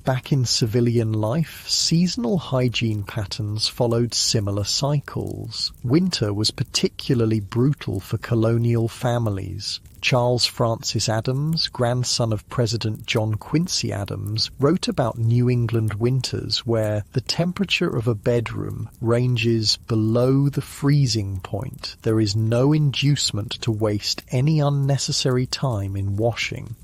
Back in civilian life, seasonal hygiene patterns followed similar cycles. Winter was particularly brutal for colonial families. Charles Francis Adams, grandson of President John Quincy Adams, wrote about New England winters where the temperature of a bedroom ranges below the freezing point. There is no inducement to waste any unnecessary time in washing.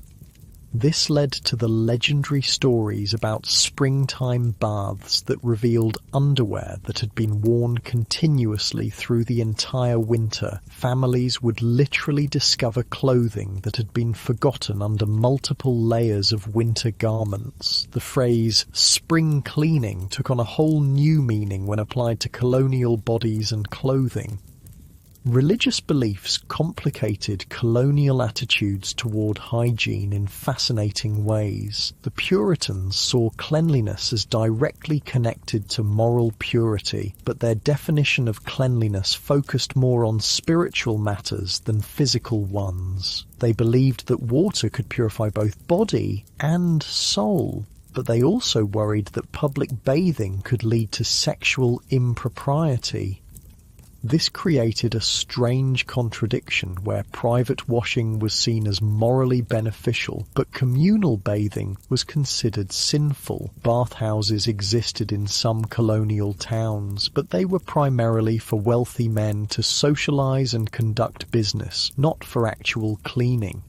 This led to the legendary stories about springtime baths that revealed underwear that had been worn continuously through the entire winter. Families would literally discover clothing that had been forgotten under multiple layers of winter garments. The phrase spring cleaning took on a whole new meaning when applied to colonial bodies and clothing. Religious beliefs complicated colonial attitudes toward hygiene in fascinating ways. The Puritans saw cleanliness as directly connected to moral purity, but their definition of cleanliness focused more on spiritual matters than physical ones. They believed that water could purify both body and soul, but they also worried that public bathing could lead to sexual impropriety. This created a strange contradiction where private washing was seen as morally beneficial, but communal bathing was considered sinful. Bathhouses existed in some colonial towns, but they were primarily for wealthy men to socialize and conduct business, not for actual cleaning.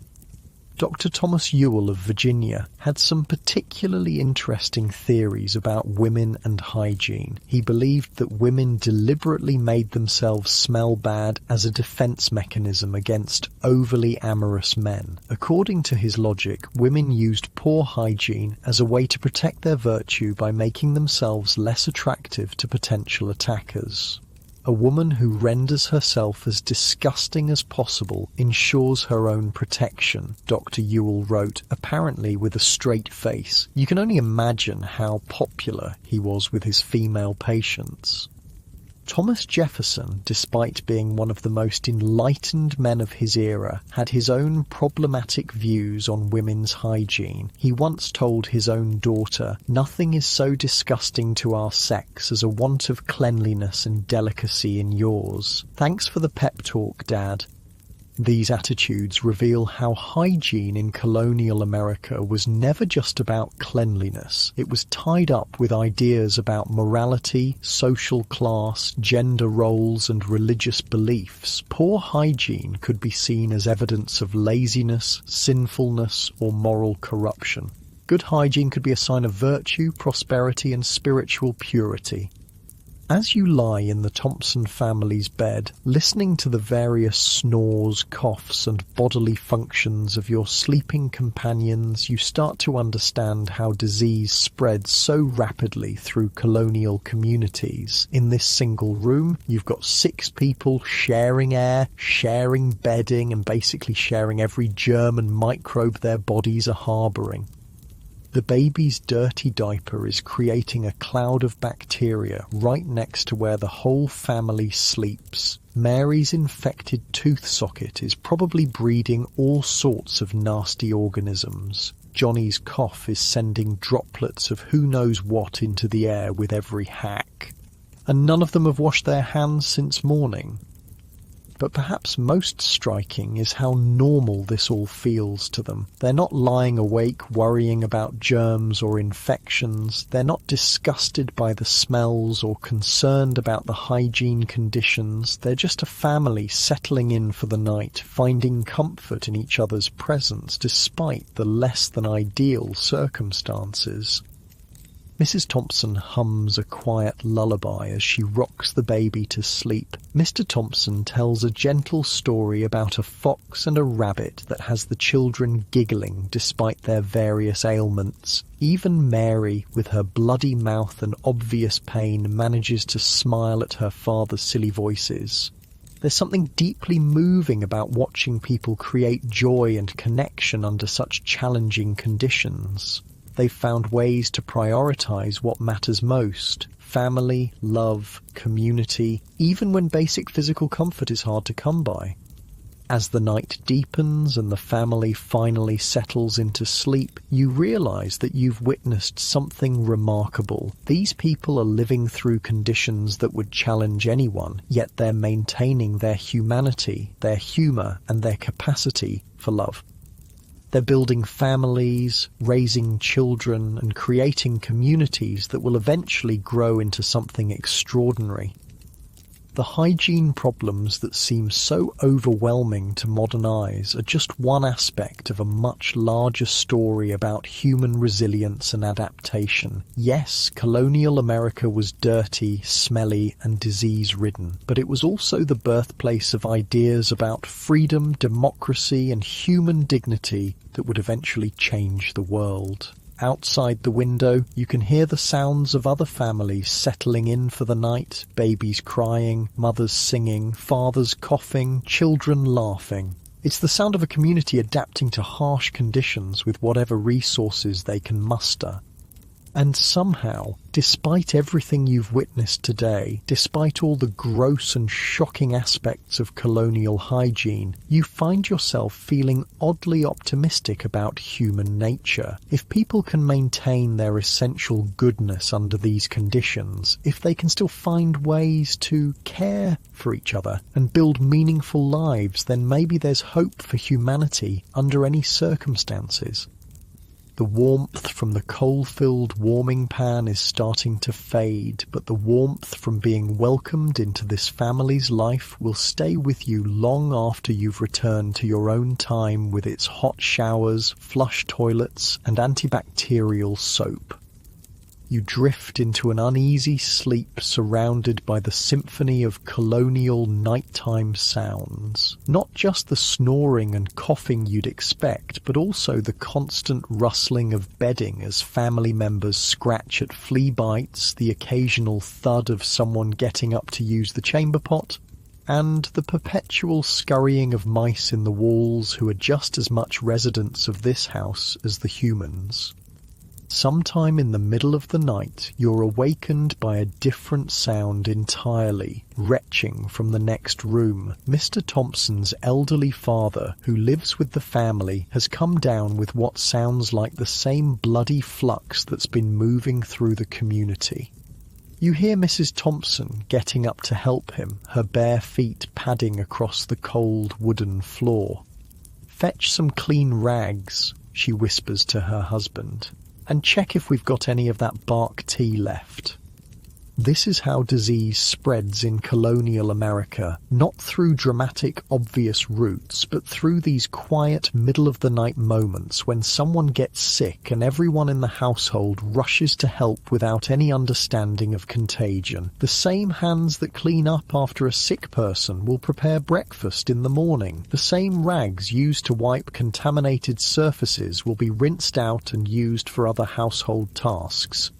Dr. Thomas Ewell of Virginia had some particularly interesting theories about women and hygiene. He believed that women deliberately made themselves smell bad as a defense mechanism against overly amorous men. According to his logic, women used poor hygiene as a way to protect their virtue by making themselves less attractive to potential attackers. A woman who renders herself as disgusting as possible ensures her own protection, Dr. Ewell wrote, apparently with a straight face. You can only imagine how popular he was with his female patients. Thomas Jefferson, despite being one of the most enlightened men of his era, had his own problematic views on women's hygiene. He once told his own daughter, "Nothing is so disgusting to our sex as a want of cleanliness and delicacy in yours." Thanks for the pep talk, Dad. These attitudes reveal how hygiene in colonial America was never just about cleanliness. It was tied up with ideas about morality, social class, gender roles, and religious beliefs. Poor hygiene could be seen as evidence of laziness, sinfulness, or moral corruption. Good hygiene could be a sign of virtue, prosperity, and spiritual purity. As you lie in the Thompson family's bed, listening to the various snores, coughs, and bodily functions of your sleeping companions, you start to understand how disease spreads so rapidly through colonial communities. In this single room, you've got 6 people sharing air, sharing bedding, and basically sharing every germ and microbe their bodies are harbouring. The baby's dirty diaper is creating a cloud of bacteria right next to where the whole family sleeps. Mary's infected tooth socket is probably breeding all sorts of nasty organisms. Johnny's cough is sending droplets of who knows what into the air with every hack. and none of them have washed their hands since morning. But perhaps most striking is how normal this all feels to them. They're not lying awake worrying about germs or infections. They're not disgusted by the smells or concerned about the hygiene conditions. They're just a family settling in for the night, finding comfort in each other's presence despite the less than ideal circumstances. Mrs. Thompson hums a quiet lullaby as she rocks the baby to sleep. Mr. Thompson tells a gentle story about a fox and a rabbit that has the children giggling despite their various ailments. Even Mary, with her bloody mouth and obvious pain, manages to smile at her father's silly voices. There's something deeply moving about watching people create joy and connection under such challenging conditions. They've found ways to prioritize what matters most: family, love, community, even when basic physical comfort is hard to come by. As the night deepens and the family finally settles into sleep, you realize that you've witnessed something remarkable. These people are living through conditions that would challenge anyone, yet they're maintaining their humanity, their humor, and their capacity for love. They're building families, raising children, and creating communities that will eventually grow into something extraordinary. The hygiene problems that seem so overwhelming to modern eyes are just one aspect of a much larger story about human resilience and adaptation. Yes, colonial America was dirty, smelly, and disease-ridden, but it was also the birthplace of ideas about freedom, democracy, and human dignity that would eventually change the world. Outside the window, you can hear the sounds of other families settling in for the night, babies crying, mothers singing, fathers coughing, children laughing. It's the sound of a community adapting to harsh conditions with whatever resources they can muster. And somehow, despite everything you've witnessed today, despite all the gross and shocking aspects of colonial hygiene, you find yourself feeling oddly optimistic about human nature. If people can maintain their essential goodness under these conditions, if they can still find ways to care for each other and build meaningful lives, then maybe there's hope for humanity under any circumstances. The warmth from the coal-filled warming pan is starting to fade, but the warmth from being welcomed into this family's life will stay with you long after you've returned to your own time with its hot showers, flush toilets, and antibacterial soap. You drift into an uneasy sleep surrounded by the symphony of colonial nighttime sounds. Not just the snoring and coughing you'd expect, but also the constant rustling of bedding as family members scratch at flea bites, the occasional thud of someone getting up to use the chamber pot, and the perpetual scurrying of mice in the walls who are just as much residents of this house as the humans. Sometime in the middle of the night, you're awakened by a different sound entirely, retching from the next room. Mr. Thompson's elderly father, who lives with the family, has come down with what sounds like the same bloody flux that's been moving through the community. You hear Mrs. Thompson getting up to help him, her bare feet padding across the cold wooden floor. "Fetch some clean rags," she whispers to her husband. "And check if we've got any of that bark tea left." This is how disease spreads in colonial America, not through dramatic, obvious routes, but through these quiet, middle-of-the-night moments when someone gets sick and everyone in the household rushes to help without any understanding of contagion. The same hands that clean up after a sick person will prepare breakfast in the morning. The same rags used to wipe contaminated surfaces will be rinsed out and used for other household tasks.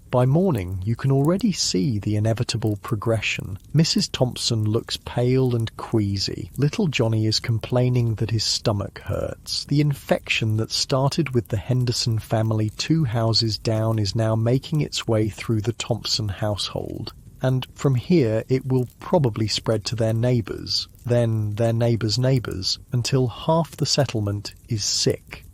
By morning, you can already see the inevitable progression. Mrs. Thompson looks pale and queasy. Little Johnny is complaining that his stomach hurts. The infection that started with the Henderson family 2 houses down is now making its way through the Thompson household. And from here, it will probably spread to their neighbours, then their neighbours' neighbours, until half the settlement is sick.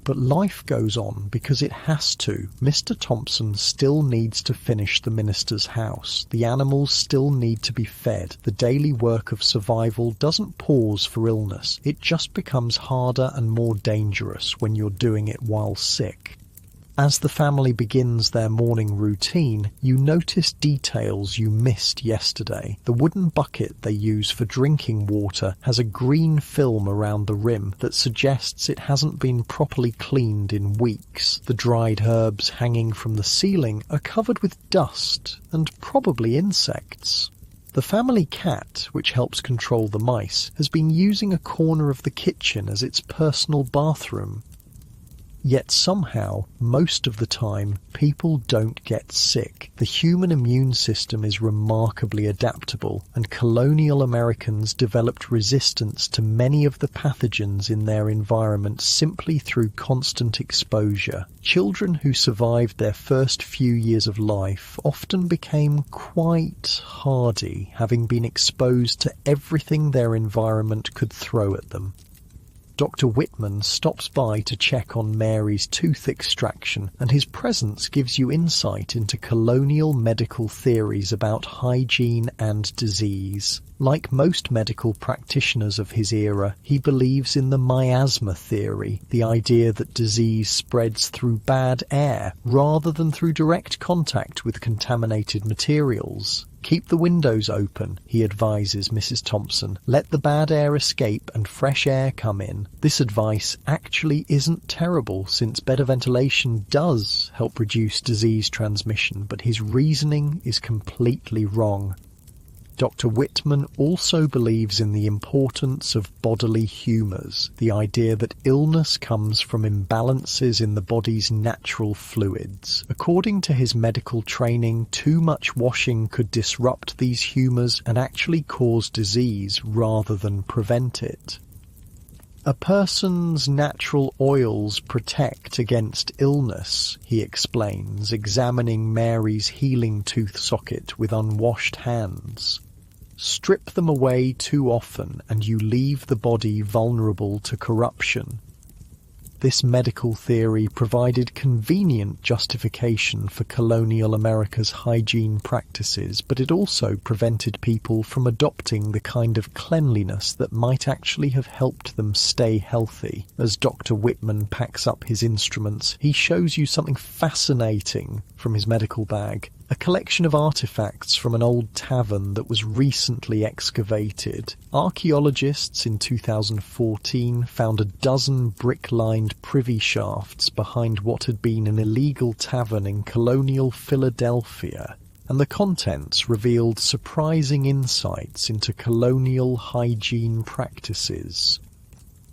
But life goes on because it has to. Mr. Thompson still needs to finish the minister's house. The animals still need to be fed. The daily work of survival doesn't pause for illness. It just becomes harder and more dangerous when you're doing it while sick. As the family begins their morning routine, you notice details you missed yesterday. The wooden bucket they use for drinking water has a green film around the rim that suggests it hasn't been properly cleaned in weeks. The dried herbs hanging from the ceiling are covered with dust and probably insects. The family cat, which helps control the mice, has been using a corner of the kitchen as its personal bathroom. Yet somehow, most of the time, people don't get sick. The human immune system is remarkably adaptable, and colonial Americans developed resistance to many of the pathogens in their environment simply through constant exposure. Children who survived their first few years of life often became quite hardy, having been exposed to everything their environment could throw at them. Dr. Whitman stops by to check on Mary's tooth extraction, and his presence gives you insight into colonial medical theories about hygiene and disease. Like most medical practitioners of his era, he believes in the miasma theory, the idea that disease spreads through bad air rather than through direct contact with contaminated materials. Keep the windows open, he advises Mrs. Thompson. Let the bad air escape and fresh air come in. This advice actually isn't terrible, since better ventilation does help reduce disease transmission, but his reasoning is completely wrong. Dr. Whitman also believes in the importance of bodily humours, the idea that illness comes from imbalances in the body's natural fluids. According to his medical training, too much washing could disrupt these humours and actually cause disease rather than prevent it. A person's natural oils protect against illness, he explains, examining Mary's healing tooth socket with unwashed hands. Strip them away too often and you leave the body vulnerable to corruption. This medical theory provided convenient justification for colonial America's hygiene practices, but it also prevented people from adopting the kind of cleanliness that might actually have helped them stay healthy. As Dr. Whitman packs up his instruments, he shows you something fascinating from his medical bag. A collection of artifacts from an old tavern that was recently excavated. Archaeologists in 2014 found a dozen brick-lined privy shafts behind what had been an illegal tavern in colonial Philadelphia, and the contents revealed surprising insights into colonial hygiene practices.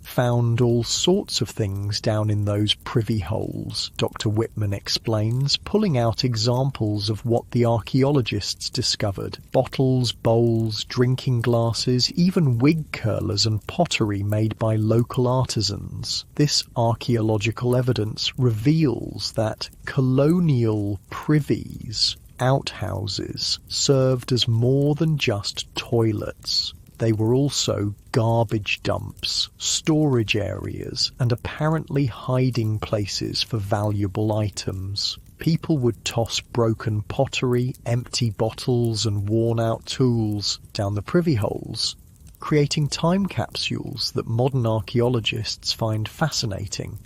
Found all sorts of things down in those privy holes, Dr. Whitman explains, pulling out examples of what the archaeologists discovered. Bottles, bowls, drinking glasses, even wig curlers and pottery made by local artisans. This archaeological evidence reveals that colonial privies, outhouses, served as more than just toilets. They were also garbage dumps, storage areas, and apparently hiding places for valuable items. People would toss broken pottery, empty bottles, and worn-out tools down the privy holes, creating time capsules that modern archaeologists find fascinating.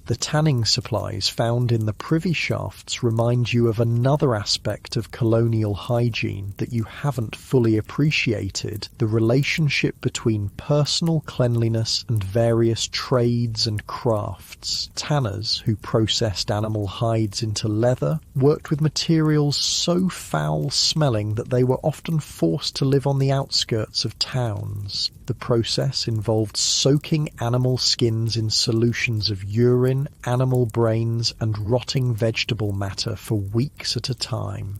The tanning supplies found in the privy shafts remind you of another aspect of colonial hygiene that you haven't fully appreciated: the relationship between personal cleanliness and various trades and crafts. Tanners, who processed animal hides into leather, worked with materials so foul-smelling that they were often forced to live on the outskirts of towns. The process involved soaking animal skins in solutions of urine, animal brains, and rotting vegetable matter for weeks at a time.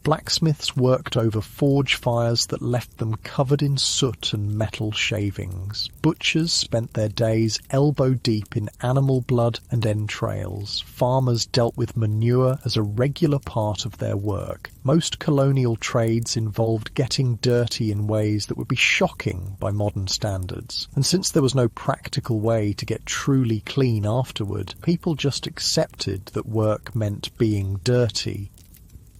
Blacksmiths worked over forge fires that left them covered in soot and metal shavings. Butchers spent their days elbow-deep in animal blood and entrails. Farmers dealt with manure as a regular part of their work. Most colonial trades involved getting dirty in ways that would be shocking by modern standards. And since there was no practical way to get truly clean afterward, people just accepted that work meant being dirty.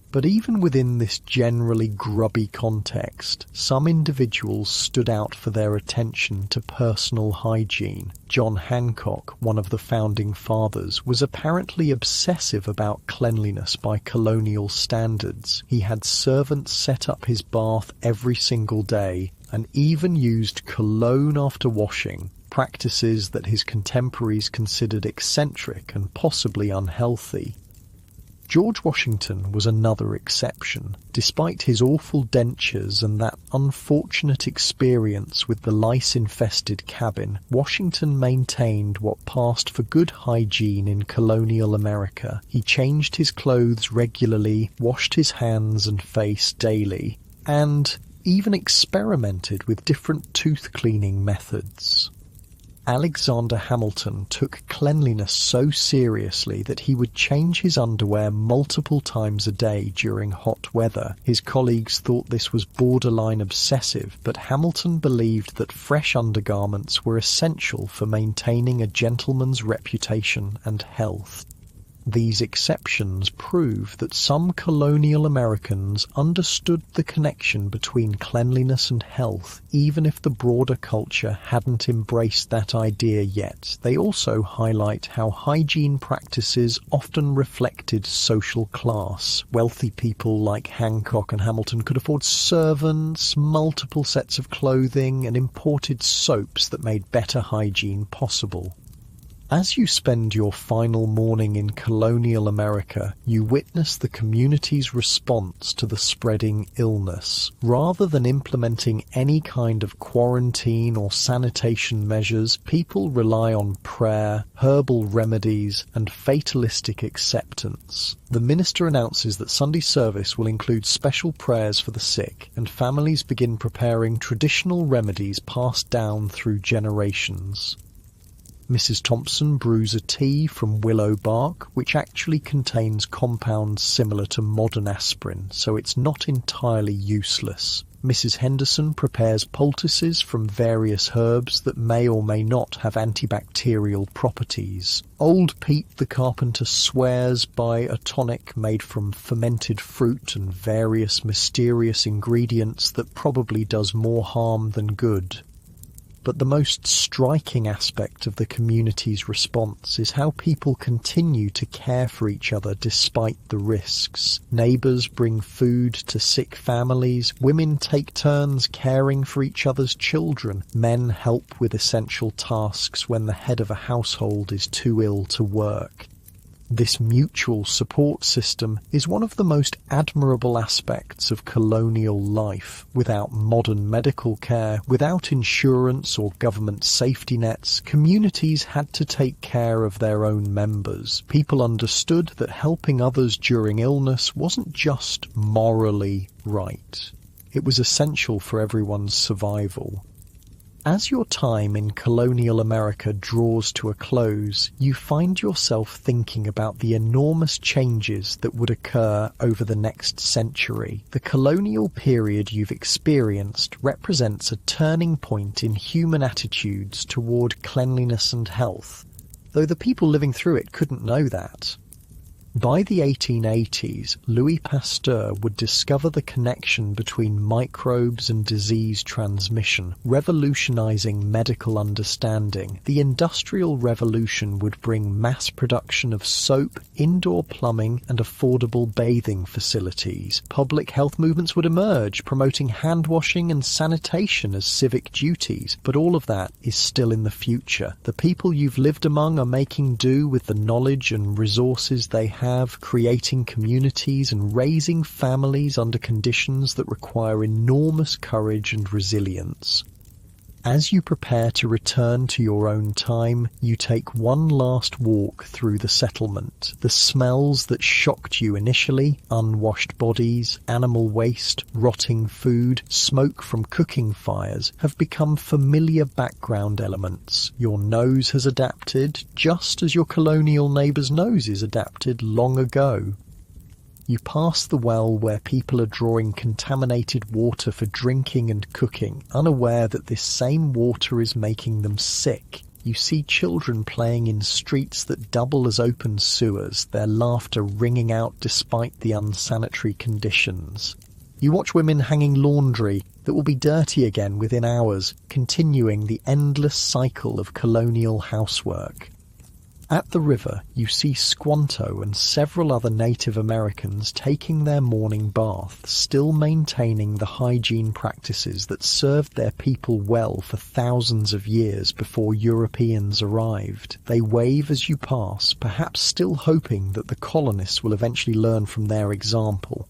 But even within this generally grubby context, some individuals stood out for their attention to personal hygiene. John Hancock, one of the founding fathers, was apparently obsessive about cleanliness by colonial standards. He had servants set up his bath every single day and even used cologne after washing, practices that his contemporaries considered eccentric and possibly unhealthy. George Washington was another exception. Despite his awful dentures and that unfortunate experience with the lice-infested cabin, Washington maintained what passed for good hygiene in colonial America. He changed his clothes regularly, washed his hands and face daily, and even experimented with different tooth-cleaning methods. Alexander Hamilton took cleanliness so seriously that he would change his underwear multiple times a day during hot weather. His colleagues thought this was borderline obsessive, but Hamilton believed that fresh undergarments were essential for maintaining a gentleman's reputation and health. These exceptions prove that some colonial Americans understood the connection between cleanliness and health, even if the broader culture hadn't embraced that idea yet. They also highlight how hygiene practices often reflected social class. Wealthy people like Hancock and Hamilton could afford servants, multiple sets of clothing, and imported soaps that made better hygiene possible. As you spend your final morning in colonial America, you witness the community's response to the spreading illness. Rather than implementing any kind of quarantine or sanitation measures, people rely on prayer, herbal remedies, and fatalistic acceptance. The minister announces that Sunday service will include special prayers for the sick, and families begin preparing traditional remedies passed down through generations. Mrs. Thompson brews a tea from willow bark, which actually contains compounds similar to modern aspirin, so it's not entirely useless. Mrs. Henderson prepares poultices from various herbs that may or may not have antibacterial properties. Old Pete the carpenter swears by a tonic made from fermented fruit and various mysterious ingredients that probably does more harm than good. But the most striking aspect of the community's response is how people continue to care for each other despite the risks. Neighbours bring food to sick families, women take turns caring for each other's children, men help with essential tasks when the head of a household is too ill to work. This mutual support system is one of the most admirable aspects of colonial life. Without modern medical care, without insurance or government safety nets, communities had to take care of their own members. People understood that helping others during illness wasn't just morally right. It was essential for everyone's survival. As your time in colonial America draws to a close, you find yourself thinking about the enormous changes that would occur over the next century. The colonial period you've experienced represents a turning point in human attitudes toward cleanliness and health, though the people living through it couldn't know that. By the 1880s, Louis Pasteur would discover the connection between microbes and disease transmission, revolutionizing medical understanding. The Industrial Revolution would bring mass production of soap, indoor plumbing, and affordable bathing facilities. Public health movements would emerge, promoting hand washing and sanitation as civic duties. But all of that is still in the future. The people you've lived among are making do with the knowledge and resources they have, creating communities and raising families under conditions that require enormous courage and resilience. As you prepare to return to your own time, you take one last walk through the settlement. The smells that shocked you initially, unwashed bodies, animal waste, rotting food, smoke from cooking fires, have become familiar background elements. Your nose has adapted, just as your colonial neighbour's noses adapted long ago. You pass the well where people are drawing contaminated water for drinking and cooking, unaware that this same water is making them sick. You see children playing in streets that double as open sewers, their laughter ringing out despite the unsanitary conditions. You watch women hanging laundry that will be dirty again within hours, continuing the endless cycle of colonial housework. At the river, you see Squanto and several other Native Americans taking their morning bath, still maintaining the hygiene practices that served their people well for thousands of years before Europeans arrived. They wave as you pass, perhaps still hoping that the colonists will eventually learn from their example.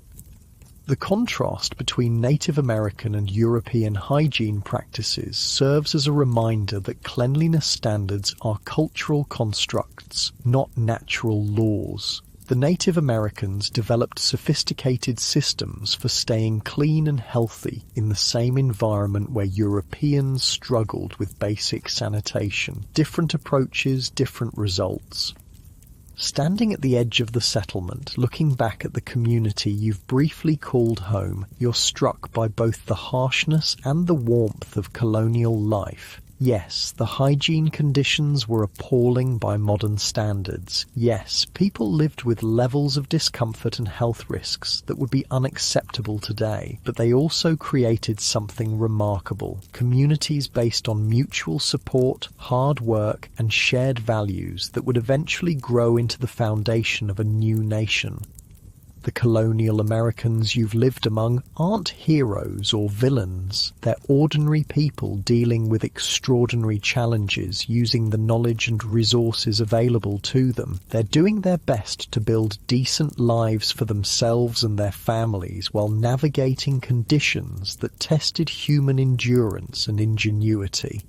The contrast between Native American and European hygiene practices serves as a reminder that cleanliness standards are cultural constructs, not natural laws. The Native Americans developed sophisticated systems for staying clean and healthy in the same environment where Europeans struggled with basic sanitation. Different approaches, different results. Standing at the edge of the settlement, looking back at the community you've briefly called home, you're struck by both the harshness and the warmth of colonial life. Yes, the hygiene conditions were appalling by modern standards. Yes, people lived with levels of discomfort and health risks that would be unacceptable today. But they also created something remarkable. Communities based on mutual support, hard work, and shared values that would eventually grow into the foundation of a new nation. The colonial Americans you've lived among aren't heroes or villains. They're ordinary people dealing with extraordinary challenges using the knowledge and resources available to them. They're doing their best to build decent lives for themselves and their families while navigating conditions that tested human endurance and ingenuity.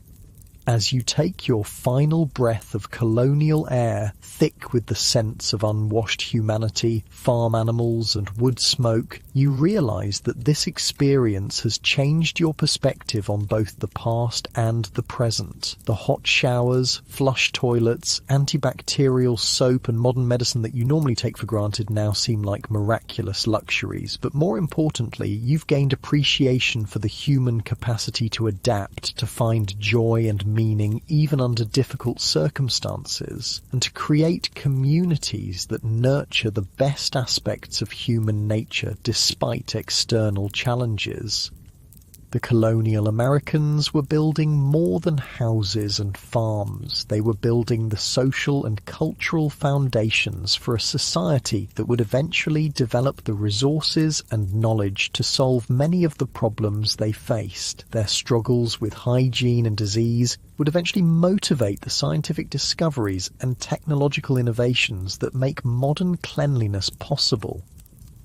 As you take your final breath of colonial air, thick with the scents of unwashed humanity, farm animals and wood smoke, you realize that this experience has changed your perspective on both the past and the present. The hot showers, flush toilets, antibacterial soap and modern medicine that you normally take for granted now seem like miraculous luxuries. But more importantly, you've gained appreciation for the human capacity to adapt, to find joy and meaning even under difficult circumstances, and to create communities that nurture the best aspects of human nature despite external challenges. The colonial Americans were building more than houses and farms. They were building the social and cultural foundations for a society that would eventually develop the resources and knowledge to solve many of the problems they faced. Their struggles with hygiene and disease would eventually motivate the scientific discoveries and technological innovations that make modern cleanliness possible.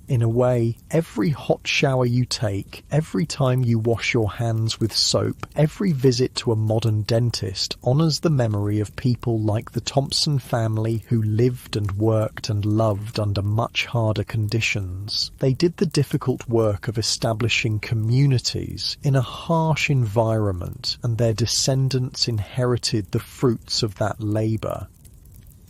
In a way, every hot shower you take, every time you wash your hands with soap, every visit to a modern dentist honours the memory of people like the Thompson family who lived and worked and loved under much harder conditions. They did the difficult work of establishing communities in a harsh environment, and their descendants inherited the fruits of that labour.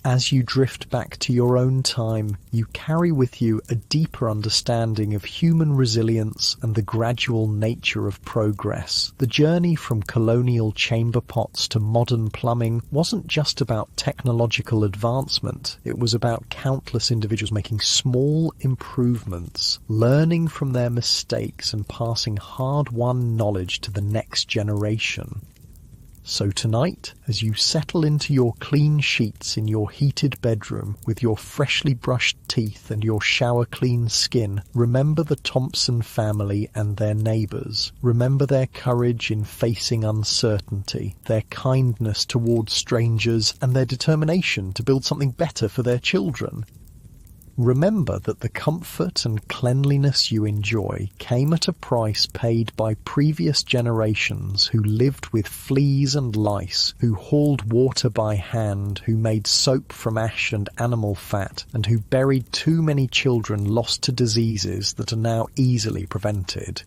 As you drift back to your own time, you carry with you a deeper understanding of human resilience and the gradual nature of progress. The journey from colonial chamber pots to modern plumbing wasn't just about technological advancement. It was about countless individuals making small improvements, learning from their mistakes and passing hard-won knowledge to the next generation. So tonight, as you settle into your clean sheets in your heated bedroom with your freshly brushed teeth and your shower-clean skin, remember the Thompson family and their neighbours. Remember their courage in facing uncertainty, their kindness towards strangers, and their determination to build something better for their children. Remember that the comfort and cleanliness you enjoy came at a price paid by previous generations who lived with fleas and lice, who hauled water by hand, who made soap from ash and animal fat, and who buried too many children lost to diseases that are now easily prevented.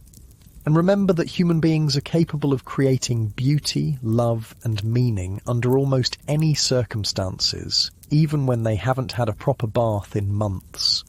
And remember that human beings are capable of creating beauty, love, and meaning under almost any circumstances, even when they haven't had a proper bath in months.